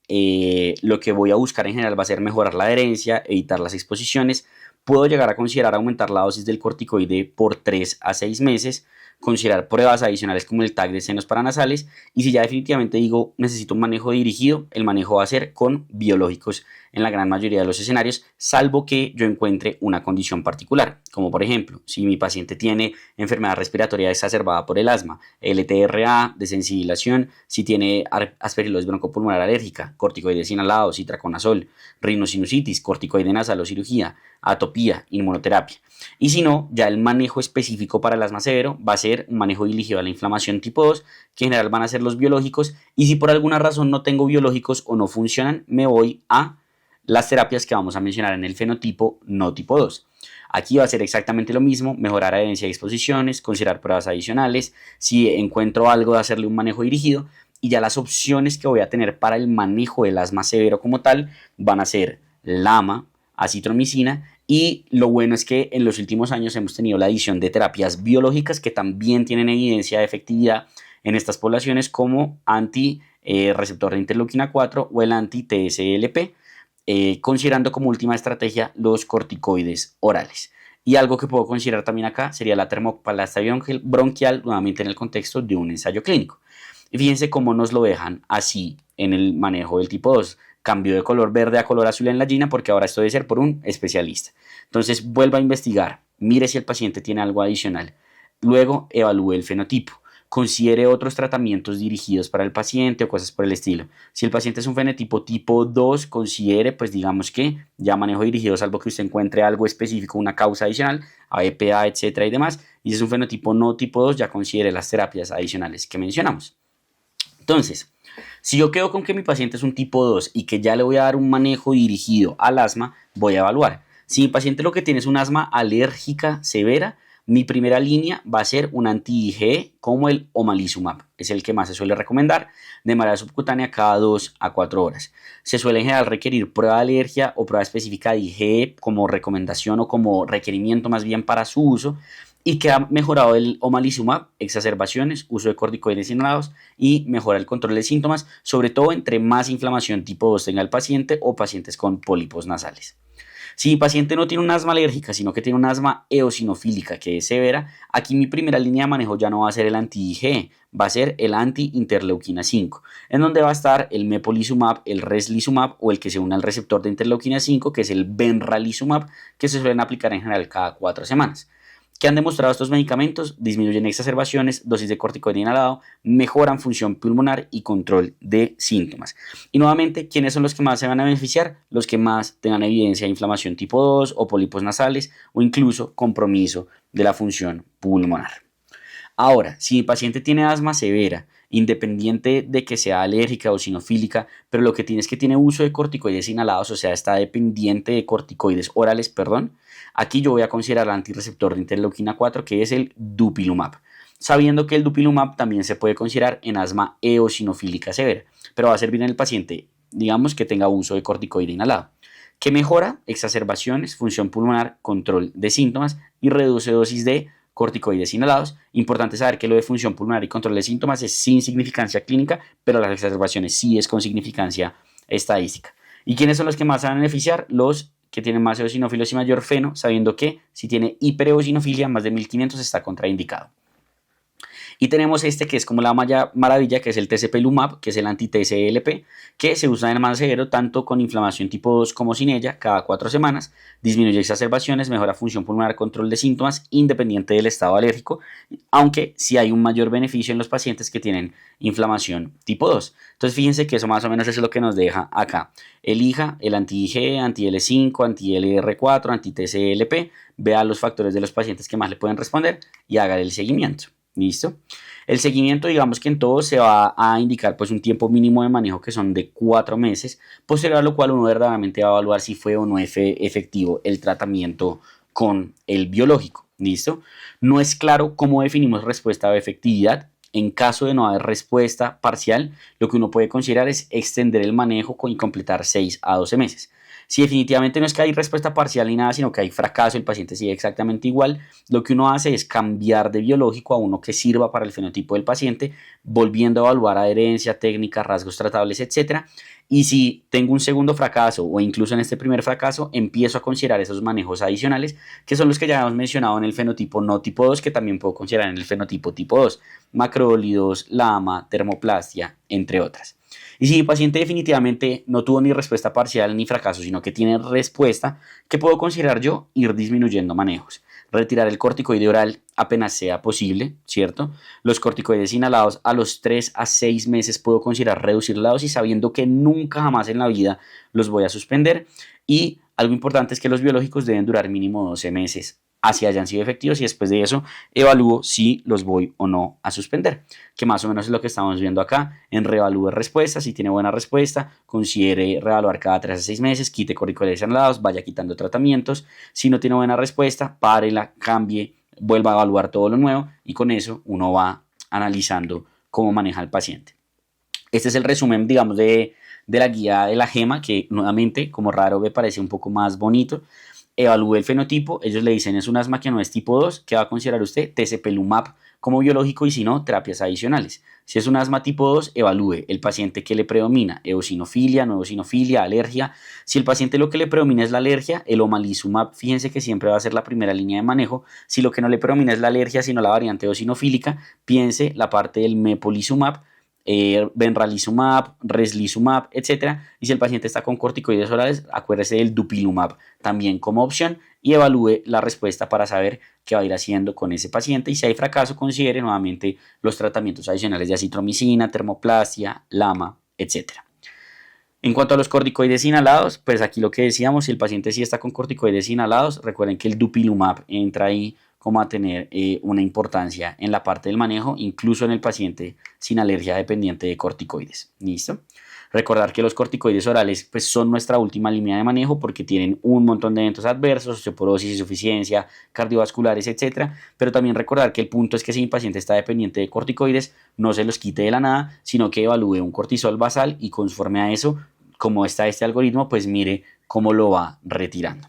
lo que voy a buscar en general va a ser mejorar la adherencia, evitar las exposiciones. Puedo llegar a considerar aumentar la dosis del corticoide por 3 a 6 meses, considerar pruebas adicionales como el TAC de senos paranasales, y si ya definitivamente digo necesito un manejo dirigido, el manejo va a ser con biológicos en la gran mayoría de los escenarios, salvo que yo encuentre una condición particular, como por ejemplo, si mi paciente tiene enfermedad respiratoria exacerbada por el asma, LTRA, desensibilización, si tiene aspergilosis broncopulmonar alérgica, corticoides inhalados, itraconazol, rinosinusitis, corticoide nasal o cirugía, atopía, inmunoterapia. Y si no, ya el manejo específico para el asma severo va a ser un manejo dirigido a la inflamación tipo 2, que en general van a ser los biológicos, y si por alguna razón no tengo biológicos o no funcionan, me voy a las terapias que vamos a mencionar en el fenotipo no tipo 2. Aquí va a ser exactamente lo mismo, mejorar adherencia y exposiciones, considerar pruebas adicionales, si encuentro algo de hacerle un manejo dirigido, y ya las opciones que voy a tener para el manejo del asma severo como tal van a ser LAMA, acitromicina, y lo bueno es que en los últimos años hemos tenido la adición de terapias biológicas que también tienen evidencia de efectividad en estas poblaciones como anti-receptor de interleuquina 4 o el anti-TSLP, considerando como última estrategia los corticoides orales. Y algo que puedo considerar también acá sería la termoplastia bronquial, nuevamente en el contexto de un ensayo clínico. Y fíjense cómo nos lo dejan así en el manejo del tipo 2. Cambio de color verde a color azul en la GINA porque ahora esto debe ser por un especialista. Entonces vuelva a investigar, mire si el paciente tiene algo adicional. Luego evalúe el fenotipo. Considere otros tratamientos dirigidos para el paciente o cosas por el estilo. Si el paciente es un fenotipo tipo 2, considere, pues digamos que ya manejo dirigido, salvo que usted encuentre algo específico, una causa adicional, AEPA, etcétera y demás. Y si es un fenotipo no tipo 2, ya considere las terapias adicionales que mencionamos. Entonces, si yo quedo con que mi paciente es un tipo 2 y que ya le voy a dar un manejo dirigido al asma, voy a evaluar. Si mi paciente lo que tiene es un asma alérgica severa, mi primera línea va a ser un anti-IgE como el omalizumab. Es el que más se suele recomendar de manera subcutánea cada 2 a 4 horas. Se suele en general requerir prueba de alergia o prueba específica de IgE como recomendación o como requerimiento más bien para su uso. Y que ha mejorado el omalizumab, exacerbaciones, uso de corticoides inhalados y mejora el control de síntomas, sobre todo entre más inflamación tipo 2 tenga el paciente o pacientes con pólipos nasales. Si mi paciente no tiene un asma alérgica, sino que tiene un asma eosinofílica que es severa, aquí mi primera línea de manejo ya no va a ser el anti-IgE, va a ser el anti-interleuquina 5, en donde va a estar el mepolizumab, el reslizumab o el que se une al receptor de interleuquina 5, que es el benralizumab, que se suelen aplicar en general cada 4 semanas. ¿Qué han demostrado estos medicamentos? Disminuyen exacerbaciones, dosis de corticoide inhalado, mejoran función pulmonar y control de síntomas. Y nuevamente, ¿quiénes son los que más se van a beneficiar? Los que más tengan evidencia de inflamación tipo 2 o pólipos nasales o incluso compromiso de la función pulmonar. Ahora, si mi paciente tiene asma severa, independiente de que sea alérgica o sinofílica, pero lo que tiene es que tiene uso de corticoides inhalados, o sea, está dependiente de corticoides orales, aquí yo voy a considerar el antirreceptor de interleuquina 4, que es el dupilumab, sabiendo que el dupilumab también se puede considerar en asma eosinofílica severa, pero va a servir en el paciente, digamos, que tenga uso de corticoide inhalado, que mejora exacerbaciones, función pulmonar, control de síntomas y reduce dosis de corticoides inhalados. Importante saber que lo de función pulmonar y control de síntomas es sin significancia clínica, pero las exacerbaciones sí es con significancia estadística. ¿Y quiénes son los que más se van a beneficiar? Los que tienen más eosinófilos y mayor feno, sabiendo que si tiene hipereosinofilia, más de 1500 está contraindicado. Y tenemos este que es como la maravilla, que es el tezepelumab, que es el anti-TSLP, que se usa en severo tanto con inflamación tipo 2 como sin ella, cada 4 semanas, disminuye exacerbaciones, mejora función pulmonar, control de síntomas, independiente del estado alérgico, aunque sí hay un mayor beneficio en los pacientes que tienen inflamación tipo 2. Entonces fíjense que eso más o menos es lo que nos deja acá. Elija el anti-IgE, anti-L5, anti-LR4, anti-TSLP, vea los factores de los pacientes que más le pueden responder y haga el seguimiento. ¿Listo? El seguimiento, digamos que en todo se va a indicar pues un tiempo mínimo de manejo que son de 4 meses, posterior a lo cual uno verdaderamente va a evaluar si fue o no efectivo el tratamiento con el biológico. ¿Listo? No es claro cómo definimos respuesta o efectividad. En caso de no haber respuesta parcial, lo que uno puede considerar es extender el manejo y completar 6 a 12 meses. Si definitivamente no es que hay respuesta parcial ni nada, sino que hay fracaso, el paciente sigue exactamente igual, lo que uno hace es cambiar de biológico a uno que sirva para el fenotipo del paciente, volviendo a evaluar adherencia, técnica, rasgos tratables, etc. Y si tengo un segundo fracaso o incluso en este primer fracaso, empiezo a considerar esos manejos adicionales, que son los que ya hemos mencionado en el fenotipo no tipo 2, que también puedo considerar en el fenotipo tipo 2, macrólidos, lama, termoplastia, entre otras. Y si mi paciente definitivamente no tuvo ni respuesta parcial ni fracaso, sino que tiene respuesta, ¿qué puedo considerar yo? Ir disminuyendo manejos. Retirar el corticoide oral apenas sea posible, ¿cierto? Los corticoides inhalados a los 3 a 6 meses puedo considerar reducir la dosis sabiendo que nunca jamás en la vida los voy a suspender. Y algo importante es que los biológicos deben durar mínimo 12 meses así hayan sido efectivos y después de eso evalúo si los voy o no a suspender, que más o menos es lo que estamos viendo acá. En reevalúe respuesta, si tiene buena respuesta, considere reevaluar cada 3 a 6 meses, quite corticoides anulados, vaya quitando tratamientos. Si no tiene buena respuesta, párela, cambie, vuelva a evaluar todo lo nuevo y con eso uno va analizando cómo maneja el paciente. Este es el resumen, digamos, de la guía de la GEMA, que nuevamente, como raro, me parece un poco más bonito. Evalúe el fenotipo, ellos le dicen es un asma que no es tipo 2, ¿qué va a considerar usted? Tezepelumab como biológico y si no, terapias adicionales. Si es un asma tipo 2, evalúe el paciente que le predomina, eosinofilia, no eosinofilia, alergia. Si el paciente lo que le predomina es la alergia, el omalizumab, fíjense que siempre va a ser la primera línea de manejo. Si lo que no le predomina es la alergia, sino la variante eosinofílica, piense la parte del mepolizumab, benralizumab, reslizumab, etc. Y si el paciente está con corticoides orales, acuérdese del dupilumab también como opción y evalúe la respuesta para saber qué va a ir haciendo con ese paciente. Y si hay fracaso, considere nuevamente los tratamientos adicionales de acitromicina, termoplastia, lama, etc. En cuanto a los corticoides inhalados, pues aquí lo que decíamos, si el paciente sí está con corticoides inhalados, recuerden que el dupilumab entra ahí como a tener una importancia en la parte del manejo, incluso en el paciente sin alergia dependiente de corticoides. ¿Listo? Recordar que los corticoides orales pues, son nuestra última línea de manejo porque tienen un montón de eventos adversos, osteoporosis, insuficiencia, cardiovasculares, etc. Pero también recordar que el punto es que si mi paciente está dependiente de corticoides, no se los quite de la nada, sino que evalúe un cortisol basal y conforme a eso, como está este algoritmo, pues mire cómo lo va retirando.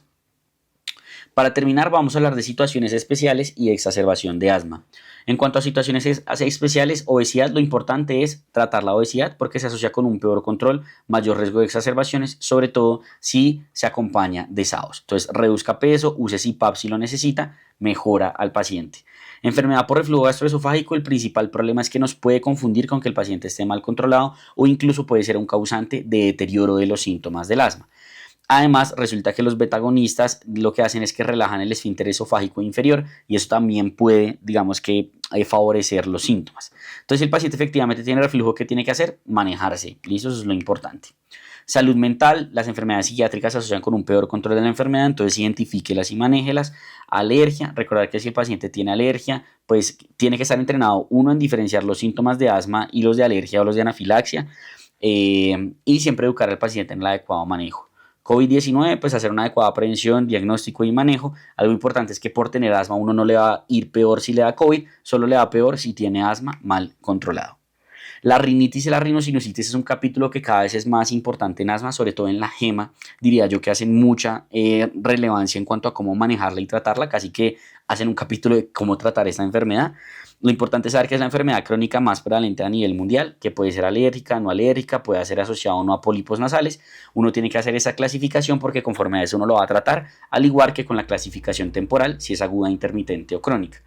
Para terminar, vamos a hablar de situaciones especiales y exacerbación de asma. En cuanto a situaciones especiales, obesidad, lo importante es tratar la obesidad porque se asocia con un peor control, mayor riesgo de exacerbaciones, sobre todo si se acompaña de SAOS. Entonces, reduzca peso, use CPAP si lo necesita, mejora al paciente. Enfermedad por reflujo gastroesofágico, el principal problema es que nos puede confundir con que el paciente esté mal controlado o incluso puede ser un causante de deterioro de los síntomas del asma. Además, resulta que los betagonistas lo que hacen es que relajan el esfínter esofágico inferior y eso también puede, digamos que, favorecer los síntomas. Entonces, si el paciente efectivamente tiene reflujo, ¿qué tiene que hacer? Manejarse. ¿Listo? Eso es lo importante. Salud mental, las enfermedades psiquiátricas se asocian con un peor control de la enfermedad, entonces identifíquelas y manéjelas. Alergia, recordar que si el paciente tiene alergia, pues tiene que estar entrenado uno en diferenciar los síntomas de asma y los de alergia o los de anafilaxia y siempre educar al paciente en el adecuado manejo. COVID-19, pues hacer una adecuada prevención, diagnóstico y manejo. Algo importante es que por tener asma uno no le va a ir peor si le da COVID, solo le va peor si tiene asma mal controlado. La rinitis y la rinosinusitis es un capítulo que cada vez es más importante en asma, sobre todo en la GEMA, diría yo que hacen mucha relevancia en cuanto a cómo manejarla y tratarla, casi que hacen un capítulo de cómo tratar esta enfermedad. Lo importante es saber que es la enfermedad crónica más prevalente a nivel mundial, que puede ser alérgica, no alérgica, puede ser asociada o no a pólipos nasales. Uno tiene que hacer esa clasificación porque conforme a eso uno lo va a tratar, al igual que con la clasificación temporal, si es aguda, intermitente o crónica.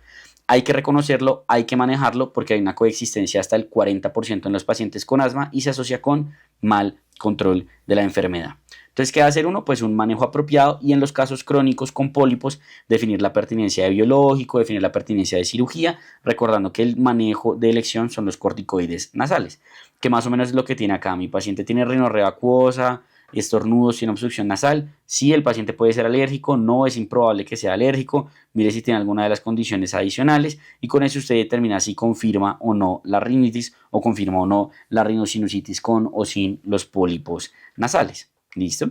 hay que reconocerlo, hay que manejarlo porque hay una coexistencia hasta el 40% en los pacientes con asma y se asocia con mal control de la enfermedad. Entonces, ¿qué va a hacer uno? Pues un manejo apropiado y en los casos crónicos con pólipos, definir la pertinencia de biológico, definir la pertinencia de cirugía, recordando que el manejo de elección son los corticoides nasales, que más o menos es lo que tiene acá. Mi paciente tiene rinorrea acuosa, estornudos, tiene obstrucción nasal. Sí, el paciente puede ser alérgico, no es improbable que sea alérgico. Mire si tiene alguna de las condiciones adicionales y con eso usted determina si confirma o no la rinitis o confirma o no la rinosinusitis con o sin los pólipos nasales. ¿Listo?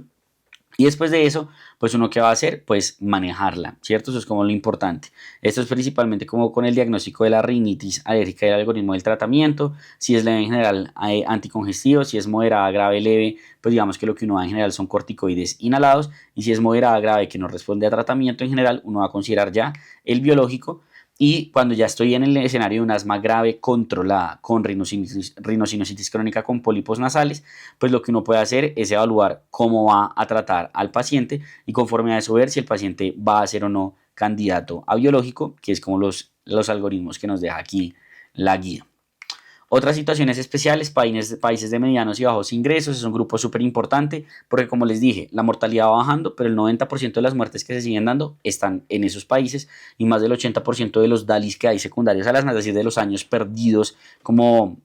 Y después de eso, pues uno qué va a hacer, pues manejarla, ¿cierto? Eso es como lo importante. Esto es principalmente como con el diagnóstico de la rinitis alérgica y el algoritmo del tratamiento. Si es leve en general, anticongestivo. Si es moderada, grave, leve, pues digamos que lo que uno da en general son corticoides inhalados. Y si es moderada, grave, que no responde a tratamiento en general, uno va a considerar ya el biológico. Y cuando ya estoy en el escenario de un asma grave controlada con rinosinusitis crónica con pólipos nasales, pues lo que uno puede hacer es evaluar cómo va a tratar al paciente y conforme a eso ver si el paciente va a ser o no candidato a biológico, que es como los algoritmos que nos deja aquí la guía. Otras situaciones especiales, países de medianos y bajos ingresos, es un grupo súper importante porque como les dije, la mortalidad va bajando, pero el 90% de las muertes que se siguen dando están en esos países y más del 80% de los DALIs que hay secundarios a las, es decir, de los años perdidos como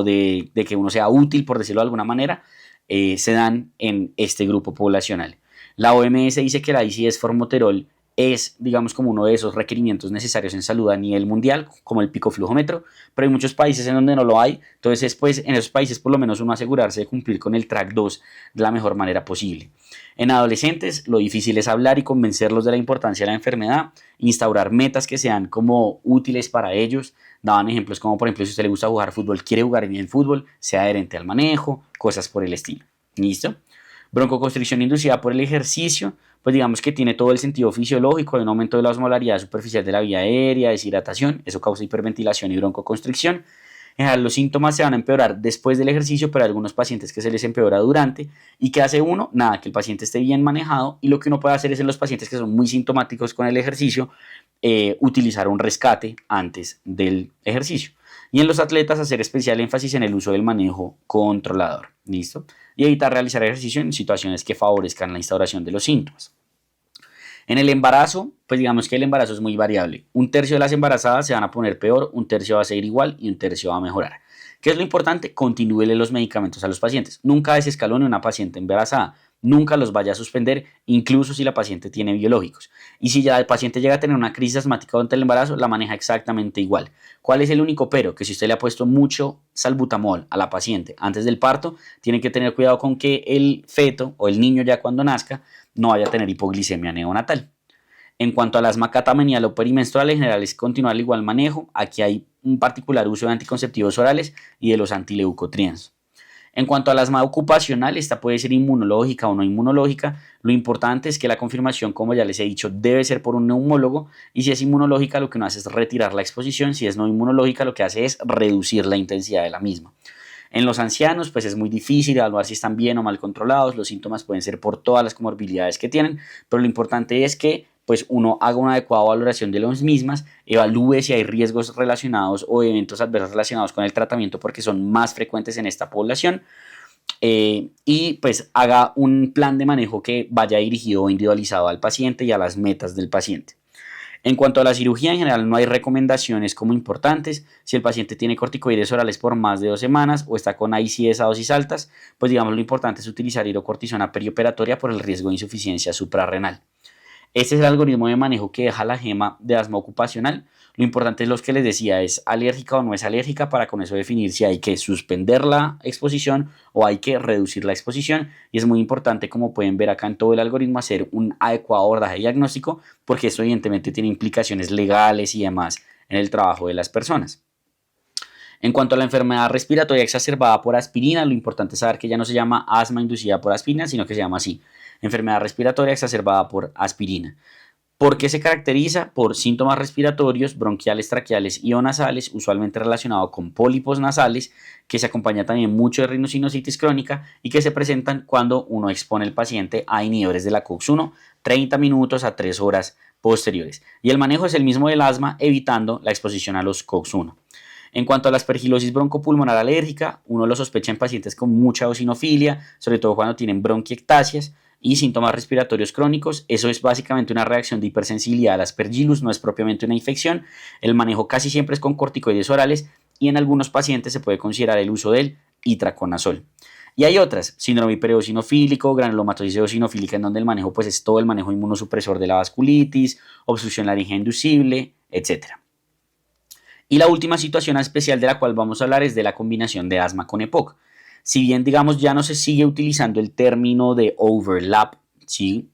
de que uno sea útil, por decirlo de alguna manera, se dan en este grupo poblacional. La OMS dice que la ICS formoterol es, digamos, como uno de esos requerimientos necesarios en salud a nivel mundial, como el picoflujómetro, pero hay muchos países en donde no lo hay, entonces pues en esos países por lo menos uno asegurarse de cumplir con el track 2 de la mejor manera posible. En adolescentes lo difícil es hablar y convencerlos de la importancia de la enfermedad, instaurar metas que sean como útiles para ellos. Daban ejemplos como por ejemplo si a usted le gusta jugar fútbol, quiere jugar bien fútbol, sea adherente al manejo, cosas por el estilo. ¿Listo? Broncoconstricción inducida por el ejercicio, pues digamos que tiene todo el sentido fisiológico, hay un aumento de la osmolaridad superficial de la vía aérea, deshidratación, eso causa hiperventilación y broncoconstricción. En general los síntomas se van a empeorar después del ejercicio, pero hay algunos pacientes que se les empeora durante. ¿Y qué hace uno? Nada, que el paciente esté bien manejado y lo que uno puede hacer es en los pacientes que son muy sintomáticos con el ejercicio, utilizar un rescate antes del ejercicio. Y en los atletas hacer especial énfasis en el uso del manejo controlador. ¿Listo? Y evitar realizar ejercicio en situaciones que favorezcan la instauración de los síntomas. En el embarazo, pues digamos que el embarazo es muy variable. Un tercio de las embarazadas se van a poner peor, un tercio va a seguir igual y un tercio va a mejorar. ¿Qué es lo importante? Continúele los medicamentos a los pacientes. Nunca desescalone una paciente embarazada. Nunca los vaya a suspender, incluso si la paciente tiene biológicos. Y si ya el paciente llega a tener una crisis asmática durante el embarazo, la maneja exactamente igual. ¿Cuál es el único pero? Que si usted le ha puesto mucho salbutamol a la paciente antes del parto, tiene que tener cuidado con que el feto o el niño ya cuando nazca no vaya a tener hipoglicemia neonatal. En cuanto al asma catamenial o perimenstrual, en general es continuar el igual manejo. Aquí hay un particular uso de anticonceptivos orales y de los antileucotrienos. En cuanto al asma ocupacional, esta puede ser inmunológica o no inmunológica. Lo importante es que la confirmación, como ya les he dicho, debe ser por un neumólogo. Y si es inmunológica, lo que uno hace es retirar la exposición. Si es no inmunológica, lo que hace es reducir la intensidad de la misma. En los ancianos, pues es muy difícil evaluar si están bien o mal controlados. Los síntomas pueden ser por todas las comorbilidades que tienen, pero lo importante es que pues uno haga una adecuada valoración de las mismas, evalúe si hay riesgos relacionados o eventos adversos relacionados con el tratamiento porque son más frecuentes en esta población y pues haga un plan de manejo que vaya dirigido o individualizado al paciente y a las metas del paciente. En cuanto a la cirugía, en general no hay recomendaciones como importantes. Si el paciente tiene corticoides orales por más de 2 semanas o está con ICS a dosis altas, pues digamos lo importante es utilizar hidrocortisona perioperatoria por el riesgo de insuficiencia suprarrenal. Este es el algoritmo de manejo que deja la gema de asma ocupacional. Lo importante es lo que les decía, es alérgica o no es alérgica para con eso definir si hay que suspender la exposición o hay que reducir la exposición. Y es muy importante, como pueden ver acá en todo el algoritmo, hacer un adecuado abordaje diagnóstico porque esto evidentemente tiene implicaciones legales y demás en el trabajo de las personas. En cuanto a la enfermedad respiratoria exacerbada por aspirina, lo importante es saber que ya no se llama asma inducida por aspirina, sino que se llama así, enfermedad respiratoria exacerbada por aspirina. ¿Por qué se caracteriza? Por síntomas respiratorios, bronquiales, traqueales y o nasales, usualmente relacionado con pólipos nasales, que se acompaña también mucho de rinosinositis crónica y que se presentan cuando uno expone al paciente a inhibidores de la COX-1 30 minutos a 3 horas posteriores. Y el manejo es el mismo del asma, evitando la exposición a los COX-1. En cuanto a la aspergilosis broncopulmonar alérgica, uno lo sospecha en pacientes con mucha eosinofilia, sobre todo cuando tienen bronquiectasias y síntomas respiratorios crónicos. Eso es básicamente una reacción de hipersensibilidad al aspergillus, no es propiamente una infección. El manejo casi siempre es con corticoides orales y en algunos pacientes se puede considerar el uso del itraconazol. Y hay otras, síndrome hipereosinofílico, granulomatosis eosinofílica, en donde el manejo pues es todo el manejo inmunosupresor de la vasculitis, obstrucción laringea inducible, etc. Y la última situación especial de la cual vamos a hablar es de la combinación de asma con EPOC. Si bien, digamos, ya no se sigue utilizando el término de overlap, ¿sí?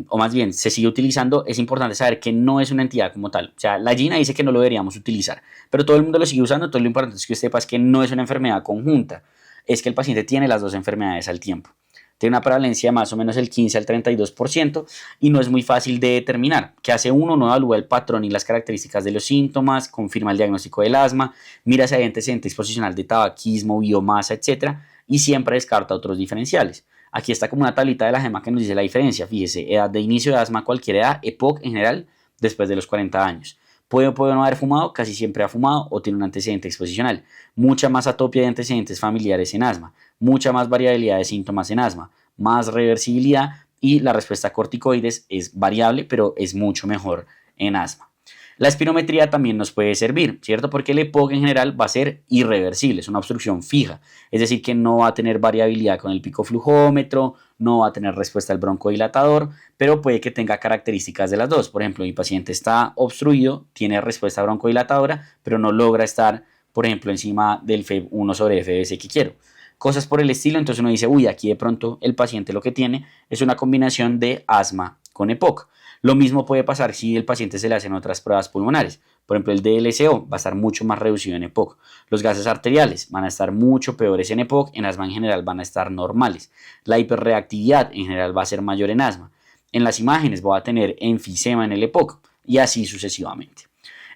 O más bien, se sigue utilizando, es importante saber que no es una entidad como tal. O sea, la GINA dice que no lo deberíamos utilizar, pero todo el mundo lo sigue usando, entonces lo importante es que sepas que no es una enfermedad conjunta, es que el paciente tiene las dos enfermedades al tiempo. Tiene una prevalencia de más o menos el 15 al 32% y no es muy fácil de determinar. ¿Qué hace uno? No evalúa el patrón y las características de los síntomas, confirma el diagnóstico del asma, mira si hay antecedente exposicional de tabaquismo, biomasa, etc. Y siempre descarta otros diferenciales. Aquí está como una tablita de la GEMA que nos dice la diferencia. Fíjese, edad de inicio de asma, cualquier edad, EPOC en general, después de los 40 años. Puede o puede no haber fumado, casi siempre ha fumado o tiene un antecedente exposicional. Mucha más atopia de antecedentes familiares en asma, mucha más variabilidad de síntomas en asma, más reversibilidad y la respuesta a corticoides es variable, pero es mucho mejor en asma. La espirometría también nos puede servir, ¿cierto? Porque el EPOC en general va a ser irreversible, es una obstrucción fija, es decir, que no va a tener variabilidad con el picoflujómetro, no va a tener respuesta al broncodilatador, pero puede que tenga características de las dos. Por ejemplo, mi paciente está obstruido, tiene respuesta broncodilatadora, pero no logra estar, por ejemplo, encima del FEV1 sobre FBS que quiero. Cosas por el estilo, entonces uno dice, uy, aquí de pronto el paciente lo que tiene es una combinación de asma con EPOC. Lo mismo puede pasar si el paciente se le hacen otras pruebas pulmonares. Por ejemplo, el DLCO va a estar mucho más reducido en EPOC. Los gases arteriales van a estar mucho peores en EPOC, en asma en general van a estar normales. La hiperreactividad en general va a ser mayor en asma. En las imágenes voy a tener enfisema en el EPOC y así sucesivamente.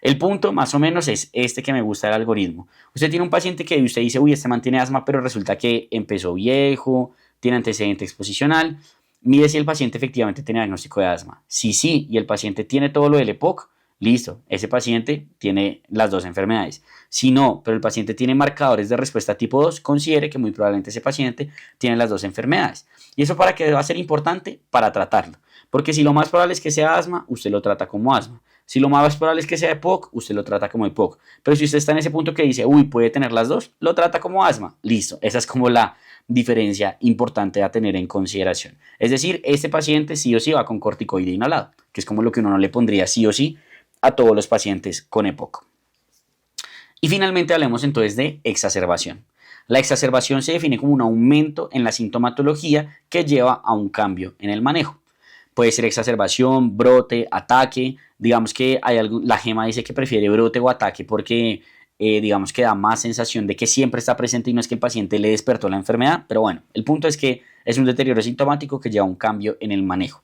El punto más o menos es este que me gusta del algoritmo. Usted tiene un paciente que usted dice, uy, este mantiene asma, pero resulta que empezó viejo, tiene antecedente exposicional. Mide si el paciente efectivamente tiene diagnóstico de asma. Si sí, y el paciente tiene todo lo del EPOC, listo, ese paciente tiene las dos enfermedades. Si no, pero el paciente tiene marcadores de respuesta tipo 2, considere que muy probablemente ese paciente tiene las dos enfermedades. ¿Y eso para qué va a ser importante? Para tratarlo. Porque si lo más probable es que sea asma, usted lo trata como asma. Si lo más probable es que sea EPOC, usted lo trata como EPOC. Pero si usted está en ese punto que dice, uy, puede tener las dos, lo trata como asma. Listo, esa es como la diferencia importante a tener en consideración. Es decir, este paciente sí o sí va con corticoide inhalado, que es como lo que uno no le pondría sí o sí a todos los pacientes con EPOC. Y finalmente hablemos entonces de exacerbación. La exacerbación se define como un aumento en la sintomatología que lleva a un cambio en el manejo. Puede ser exacerbación, brote, ataque. Digamos que la GEMA dice que prefiere brote o ataque porque digamos que da más sensación de que siempre está presente y no es que el paciente le despertó la enfermedad, pero bueno, el punto es que es un deterioro sintomático que lleva a un cambio en el manejo.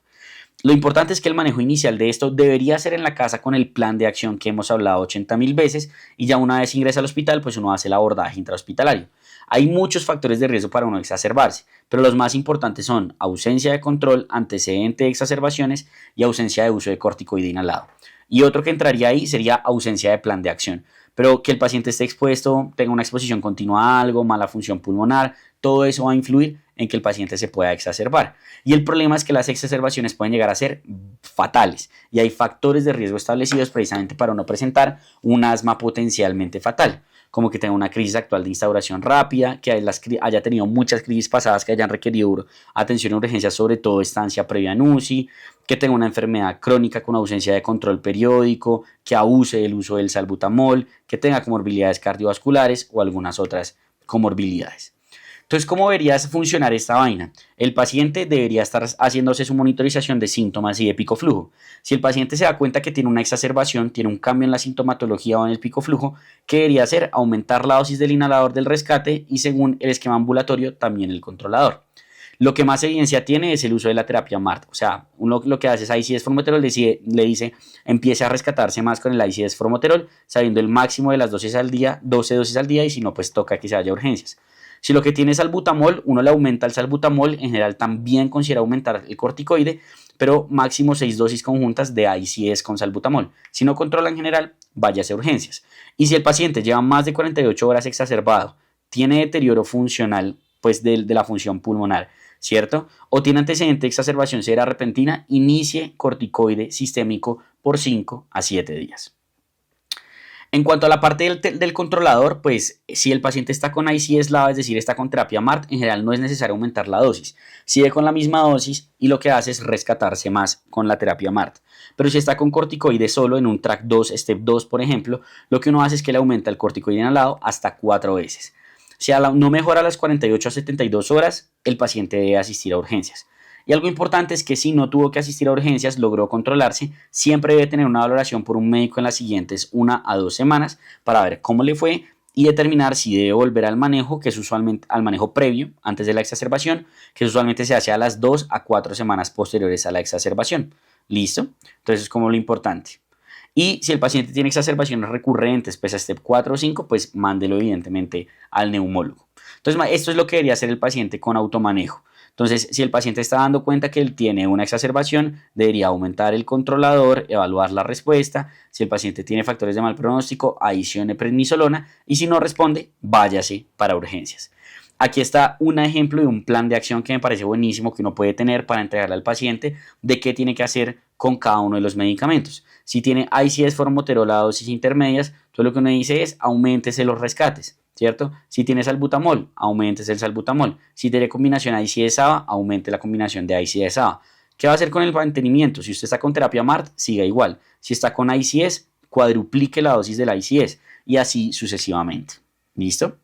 Lo importante es que el manejo inicial de esto debería ser en la casa con el plan de acción que hemos hablado 80.000 veces y ya una vez ingresa al hospital pues uno hace el abordaje intrahospitalario. Hay muchos factores de riesgo para uno exacerbarse, pero los más importantes son ausencia de control, antecedente de exacerbaciones y ausencia de uso de corticoide inhalado. Y otro que entraría ahí sería ausencia de plan de acción. Pero que el paciente esté expuesto, tenga una exposición continua a algo, mala función pulmonar, todo eso va a influir en que el paciente se pueda exacerbar. Y el problema es que las exacerbaciones pueden llegar a ser fatales y hay factores de riesgo establecidos precisamente para no presentar un asma potencialmente fatal, como que tenga una crisis actual de instauración rápida, que haya tenido muchas crisis pasadas que hayan requerido atención y urgencia, sobre todo estancia previa en UCI, que tenga una enfermedad crónica con ausencia de control periódico, que abuse del uso del salbutamol, que tenga comorbilidades cardiovasculares o algunas otras comorbilidades. Entonces, ¿cómo debería funcionar esta vaina? El paciente debería estar haciéndose su monitorización de síntomas y de pico flujo. Si el paciente se da cuenta que tiene una exacerbación, tiene un cambio en la sintomatología o en el pico flujo, ¿qué debería hacer? Aumentar la dosis del inhalador del rescate y según el esquema ambulatorio también el controlador. Lo que más evidencia tiene es el uso de la terapia MART. O sea, uno lo que hace es ICS formoterol, le dice empiece a rescatarse más con el ICS formoterol, sabiendo el máximo de las dosis al día, 12 dosis al día, y si no, pues toca que se vaya a urgencias. Si lo que tiene es salbutamol, uno le aumenta el salbutamol, en general también considera aumentar el corticoide, pero máximo 6 dosis conjuntas de ICS con salbutamol. Si no controla en general, váyase a urgencias. Y si el paciente lleva más de 48 horas exacerbado, tiene deterioro funcional pues de la función pulmonar, ¿cierto? O tiene antecedente de exacerbación severa repentina, inicie corticoide sistémico por 5 a 7 días. En cuanto a la parte del controlador, pues si el paciente está con ICS LAVA, es decir, está con terapia MART, en general no es necesario aumentar la dosis. Sigue con la misma dosis y lo que hace es rescatarse más con la terapia MART. Pero si está con corticoide solo en un track 2, step 2, por ejemplo, lo que uno hace es que le aumenta el corticoide inhalado hasta 4 veces. Si no mejora a las 48 a 72 horas, el paciente debe asistir a urgencias. Y algo importante es que si no tuvo que asistir a urgencias, logró controlarse, siempre debe tener una valoración por un médico en las siguientes 1 a 2 semanas para ver cómo le fue y determinar si debe volver al manejo, que es usualmente al manejo previo, antes de la exacerbación, que usualmente se hace a las 2 a 4 semanas posteriores a la exacerbación. ¿Listo? Entonces es como lo importante. Y si el paciente tiene exacerbaciones recurrentes, pues a step 4 o 5, pues mándelo evidentemente al neumólogo. Entonces esto es lo que debería hacer el paciente con automanejo. Entonces, si el paciente está dando cuenta que él tiene una exacerbación, debería aumentar el controlador, evaluar la respuesta. Si el paciente tiene factores de mal pronóstico, adicione prednisolona y si no responde, váyase para urgencias. Aquí está un ejemplo de un plan de acción que me parece buenísimo que uno puede tener para entregarle al paciente de qué tiene que hacer con cada uno de los medicamentos. Si tiene ICS formoterol a dosis intermedias, entonces lo que uno dice es auméntese los rescates, ¿cierto? Si tiene salbutamol, auméntese el salbutamol. Si tiene combinación ICS-ABA, aumente la combinación de ICS-ABA. ¿Qué va a hacer con el mantenimiento? Si usted está con terapia MART, siga igual. Si está con ICS, cuadruplique la dosis del ICS y así sucesivamente. ¿Listo?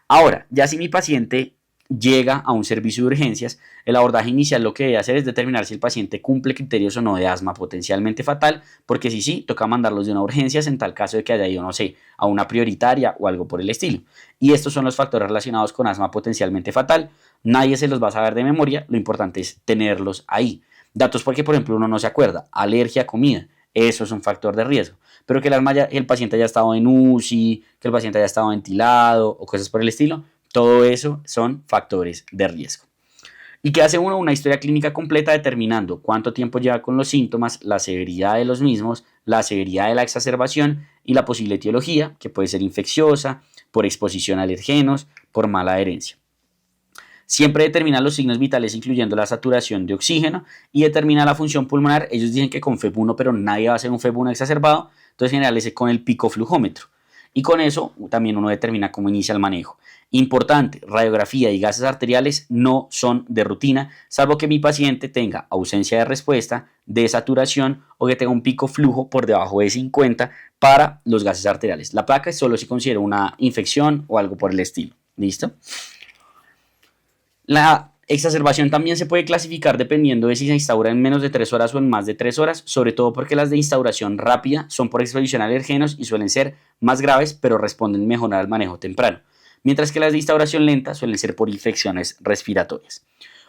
Ahora, ya si mi paciente llega a un servicio de urgencias, el abordaje inicial lo que debe hacer es determinar si el paciente cumple criterios o no de asma potencialmente fatal, porque si sí, toca mandarlos de una urgencias en tal caso de que haya ido, no sé, a una prioritaria o algo por el estilo. Y estos son los factores relacionados con asma potencialmente fatal. Nadie se los va a saber de memoria, lo importante es tenerlos ahí. Datos porque, por ejemplo, uno no se acuerda, alergia a comida, eso es un factor de riesgo. Pero que el paciente haya estado en UCI, que el paciente haya estado ventilado o cosas por el estilo, todo eso son factores de riesgo. ¿Y qué hace uno? Una historia clínica completa determinando cuánto tiempo lleva con los síntomas, la severidad de los mismos, la severidad de la exacerbación y la posible etiología, que puede ser infecciosa, por exposición a alergenos, por mala adherencia. Siempre determina los signos vitales incluyendo la saturación de oxígeno y determina la función pulmonar. Ellos dicen que con FEB1, pero nadie va a hacer un FEB1 exacerbado, entonces en general es con el picoflujómetro. Y con eso también uno determina cómo inicia el manejo. Importante, radiografía y gases arteriales no son de rutina, salvo que mi paciente tenga ausencia de respuesta, desaturación o que tenga un pico flujo por debajo de 50 para los gases arteriales. La placa es solo si considero una infección o algo por el estilo. ¿Listo? La exacerbación también se puede clasificar dependiendo de si se instaura en menos de 3 horas o en más de 3 horas, sobre todo porque las de instauración rápida son por exposición a alergenos y suelen ser más graves, pero responden mejor al manejo temprano, mientras que las de instauración lenta suelen ser por infecciones respiratorias.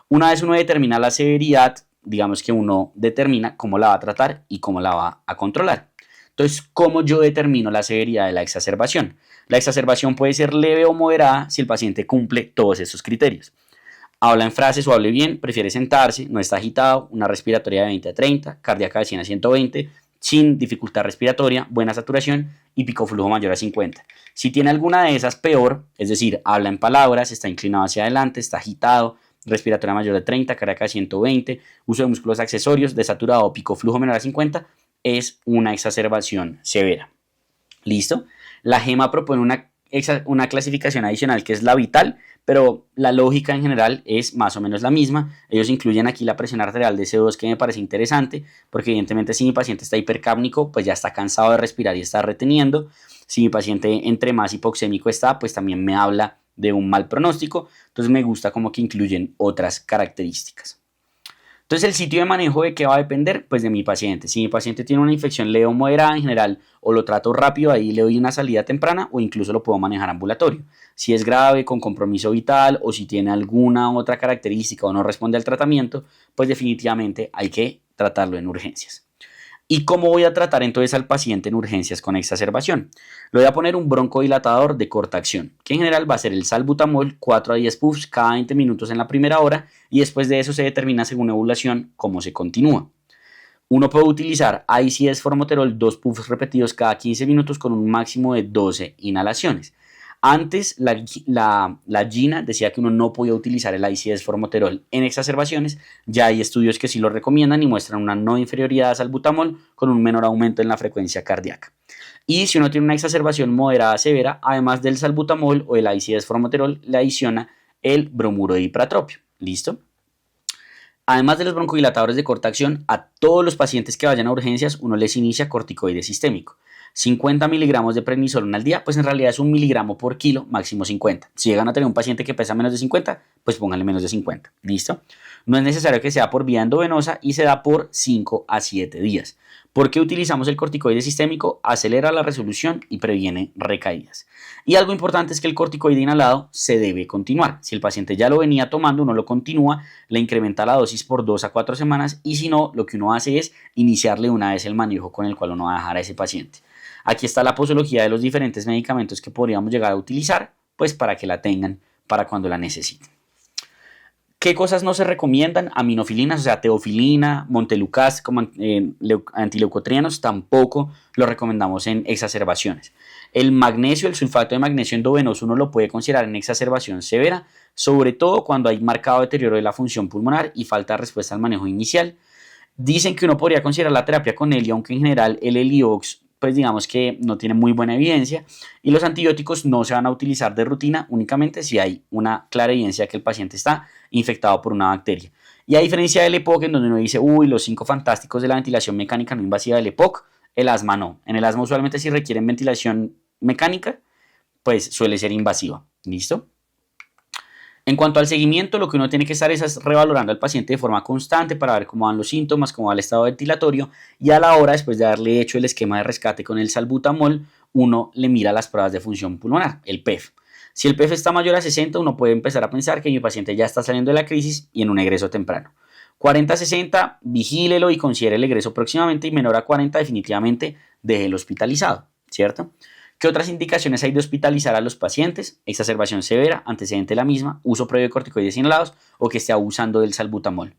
Una vez uno determina la severidad, digamos que uno determina cómo la va a tratar y cómo la va a controlar. Entonces, ¿cómo yo determino la severidad de la exacerbación? La exacerbación puede ser leve o moderada si el paciente cumple todos esos criterios. Habla en frases o hable bien, prefiere sentarse, no está agitado, una respiratoria de 20 a 30, cardíaca de 100 a 120, sin dificultad respiratoria, buena saturación y pico flujo mayor a 50. Si tiene alguna de esas, peor, es decir, habla en palabras, está inclinado hacia adelante, está agitado, respiratoria mayor de 30, cardíaca de 120, uso de músculos accesorios, desaturado o pico flujo menor a 50, es una exacerbación severa. ¿Listo? La GEMA propone una clasificación adicional que es la vital, pero la lógica en general es más o menos la misma. Ellos incluyen aquí la presión arterial de CO2 que me parece interesante, porque evidentemente si mi paciente está hipercápnico, pues ya está cansado de respirar y está reteniendo. Si mi paciente entre más hipoxémico está, pues también me habla de un mal pronóstico. Entonces me gusta como que incluyen otras características. Entonces, el sitio de manejo de qué va a depender, pues de mi paciente. Si mi paciente tiene una infección leve o moderada en general, o lo trato rápido, ahí le doy una salida temprana o incluso lo puedo manejar ambulatorio. Si es grave, con compromiso vital o si tiene alguna otra característica o no responde al tratamiento, pues definitivamente hay que tratarlo en urgencias. ¿Y cómo voy a tratar entonces al paciente en urgencias con exacerbación? Le voy a poner un broncodilatador de corta acción, que en general va a ser el salbutamol 4 a 10 puffs cada 20 minutos en la primera hora y después de eso se determina según evaluación cómo se continúa. Uno puede utilizar ICS formoterol 2 puffs repetidos cada 15 minutos con un máximo de 12 inhalaciones. Antes la GINA decía que uno no podía utilizar el ICS formoterol en exacerbaciones. Ya hay estudios que sí lo recomiendan y muestran una no inferioridad a salbutamol con un menor aumento en la frecuencia cardíaca. Y si uno tiene una exacerbación moderada severa, además del salbutamol o el ICS formoterol, le adiciona el bromuro de ipratropio. ¿Listo? Además de los broncodilatadores de corta acción, a todos los pacientes que vayan a urgencias uno les inicia corticoide sistémico. 50 miligramos de prednisolona al día, pues en realidad es 1 miligramo por kilo, máximo 50. Si llegan a tener un paciente que pesa menos de 50, pues pónganle menos de 50. ¿Listo? No es necesario que sea por vía endovenosa y se da por 5 a 7 días. ¿Por qué utilizamos el corticoide sistémico? Acelera la resolución y previene recaídas. Y algo importante es que el corticoide inhalado se debe continuar. Si el paciente ya lo venía tomando, uno lo continúa, le incrementa la dosis por 2 a 4 semanas y si no, lo que uno hace es iniciarle una vez el manejo con el cual uno va a dejar a ese paciente. Aquí está la posología de los diferentes medicamentos que podríamos llegar a utilizar, pues para que la tengan para cuando la necesiten. ¿Qué cosas no se recomiendan? Aminofilinas, o sea, teofilina, montelukast como antileucotrienos, tampoco lo recomendamos en exacerbaciones. El magnesio, el sulfato de magnesio endovenoso, uno lo puede considerar en exacerbación severa, sobre todo cuando hay marcado deterioro de la función pulmonar y falta de respuesta al manejo inicial. Dicen que uno podría considerar la terapia con helio, aunque en general el heliox pues digamos que no tiene muy buena evidencia y los antibióticos no se van a utilizar de rutina únicamente si hay una clara evidencia de que el paciente está infectado por una bacteria. Y a diferencia del EPOC, en donde uno dice, uy, los 5 fantásticos de la ventilación mecánica no invasiva del EPOC, el asma no. En el asma usualmente si requieren ventilación mecánica, pues suele ser invasiva. ¿Listo? En cuanto al seguimiento, lo que uno tiene que estar es revalorando al paciente de forma constante para ver cómo van los síntomas, cómo va el estado ventilatorio y a la hora, después de haberle hecho el esquema de rescate con el salbutamol, uno le mira las pruebas de función pulmonar, el PEF. Si el PEF está mayor a 60, uno puede empezar a pensar que mi paciente ya está saliendo de la crisis y en un egreso temprano. 40 a 60, vigílelo y considere el egreso próximamente y menor a 40 definitivamente déjelo hospitalizado, ¿cierto? ¿Qué otras indicaciones hay de hospitalizar a los pacientes? Exacerbación severa, antecedente de la misma, uso previo de corticoides inhalados o que esté abusando del salbutamol.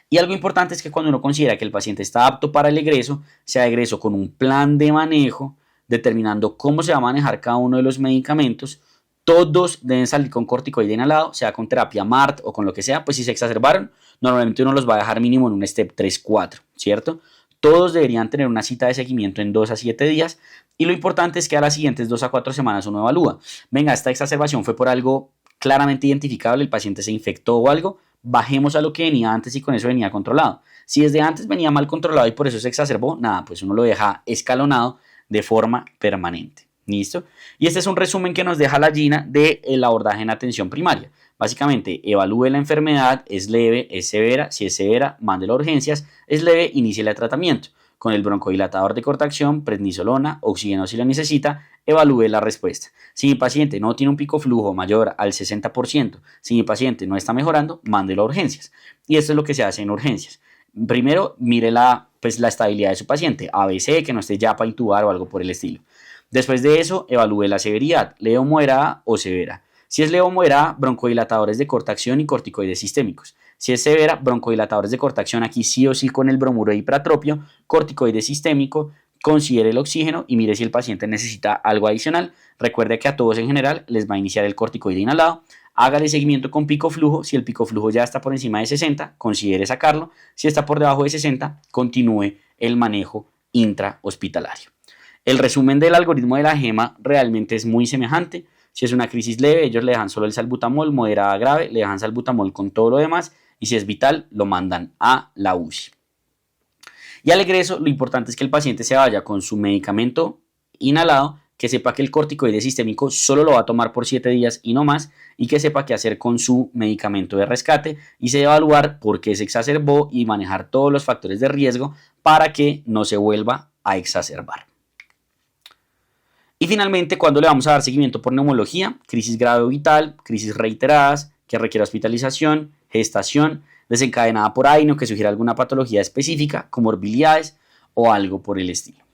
Y algo importante es que cuando uno considera que el paciente está apto para el egreso, sea egreso con un plan de manejo, determinando cómo se va a manejar cada uno de los medicamentos. Todos deben salir con corticoide inhalado, sea con terapia MART o con lo que sea, pues si se exacerbaron, normalmente uno los va a dejar mínimo en un step 3-4, ¿cierto? Todos deberían tener una cita de seguimiento en 2 a 7 días y lo importante es que a las siguientes 2 a 4 semanas uno evalúa. Venga, esta exacerbación fue por algo claramente identificable, el paciente se infectó o algo, bajemos a lo que venía antes y con eso venía controlado. Si desde antes venía mal controlado y por eso se exacerbó, nada, pues uno lo deja escalonado de forma permanente. ¿Listo? Y este es un resumen que nos deja la GINA del abordaje en atención primaria. Básicamente, evalúe la enfermedad, es leve, es severa, si es severa, mándelo a urgencias, es leve, inicie el tratamiento. Con el broncodilatador de corta acción, prednisolona, oxígeno si lo necesita, evalúe la respuesta. Si mi paciente no tiene un pico flujo mayor al 60%, si mi paciente no está mejorando, mándelo a urgencias. Y esto es lo que se hace en urgencias. Primero, mire la estabilidad de su paciente, ABC, que no esté ya para intubar o algo por el estilo. Después de eso, evalúe la severidad, leve moderada o severa. Si es leve o moderada, broncodilatadores de corta acción y corticoides sistémicos. Si es severa, broncodilatadores de corta acción, aquí sí o sí con el bromuro de ipratropio, corticoide sistémico, considere el oxígeno y mire si el paciente necesita algo adicional. Recuerde que a todos en general les va a iniciar el corticoide inhalado. Hágale seguimiento con pico flujo. Si el pico flujo ya está por encima de 60, considere sacarlo. Si está por debajo de 60, continúe el manejo intrahospitalario. El resumen del algoritmo de la GEMA realmente es muy semejante. Si es una crisis leve, ellos le dejan solo el salbutamol, moderada grave, le dejan salbutamol con todo lo demás y si es vital, lo mandan a la UCI. Y al egreso, lo importante es que el paciente se vaya con su medicamento inhalado que sepa que el corticoide sistémico solo lo va a tomar por 7 días y no más, y que sepa qué hacer con su medicamento de rescate y se evaluar por qué se exacerbó y manejar todos los factores de riesgo para que no se vuelva a exacerbar. Y finalmente, cuando le vamos a dar seguimiento por neumología, crisis grave o vital, crisis reiteradas, que requiere hospitalización, gestación, desencadenada por AINE que sugiere alguna patología específica, comorbilidades o algo por el estilo.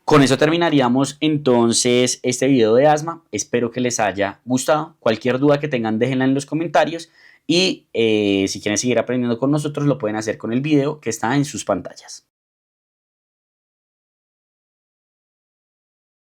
Con eso terminaríamos entonces este video de asma. Espero que les haya gustado. Cualquier duda que tengan, déjenla en los comentarios. Y si quieren seguir aprendiendo con nosotros, lo pueden hacer con el video que está en sus pantallas.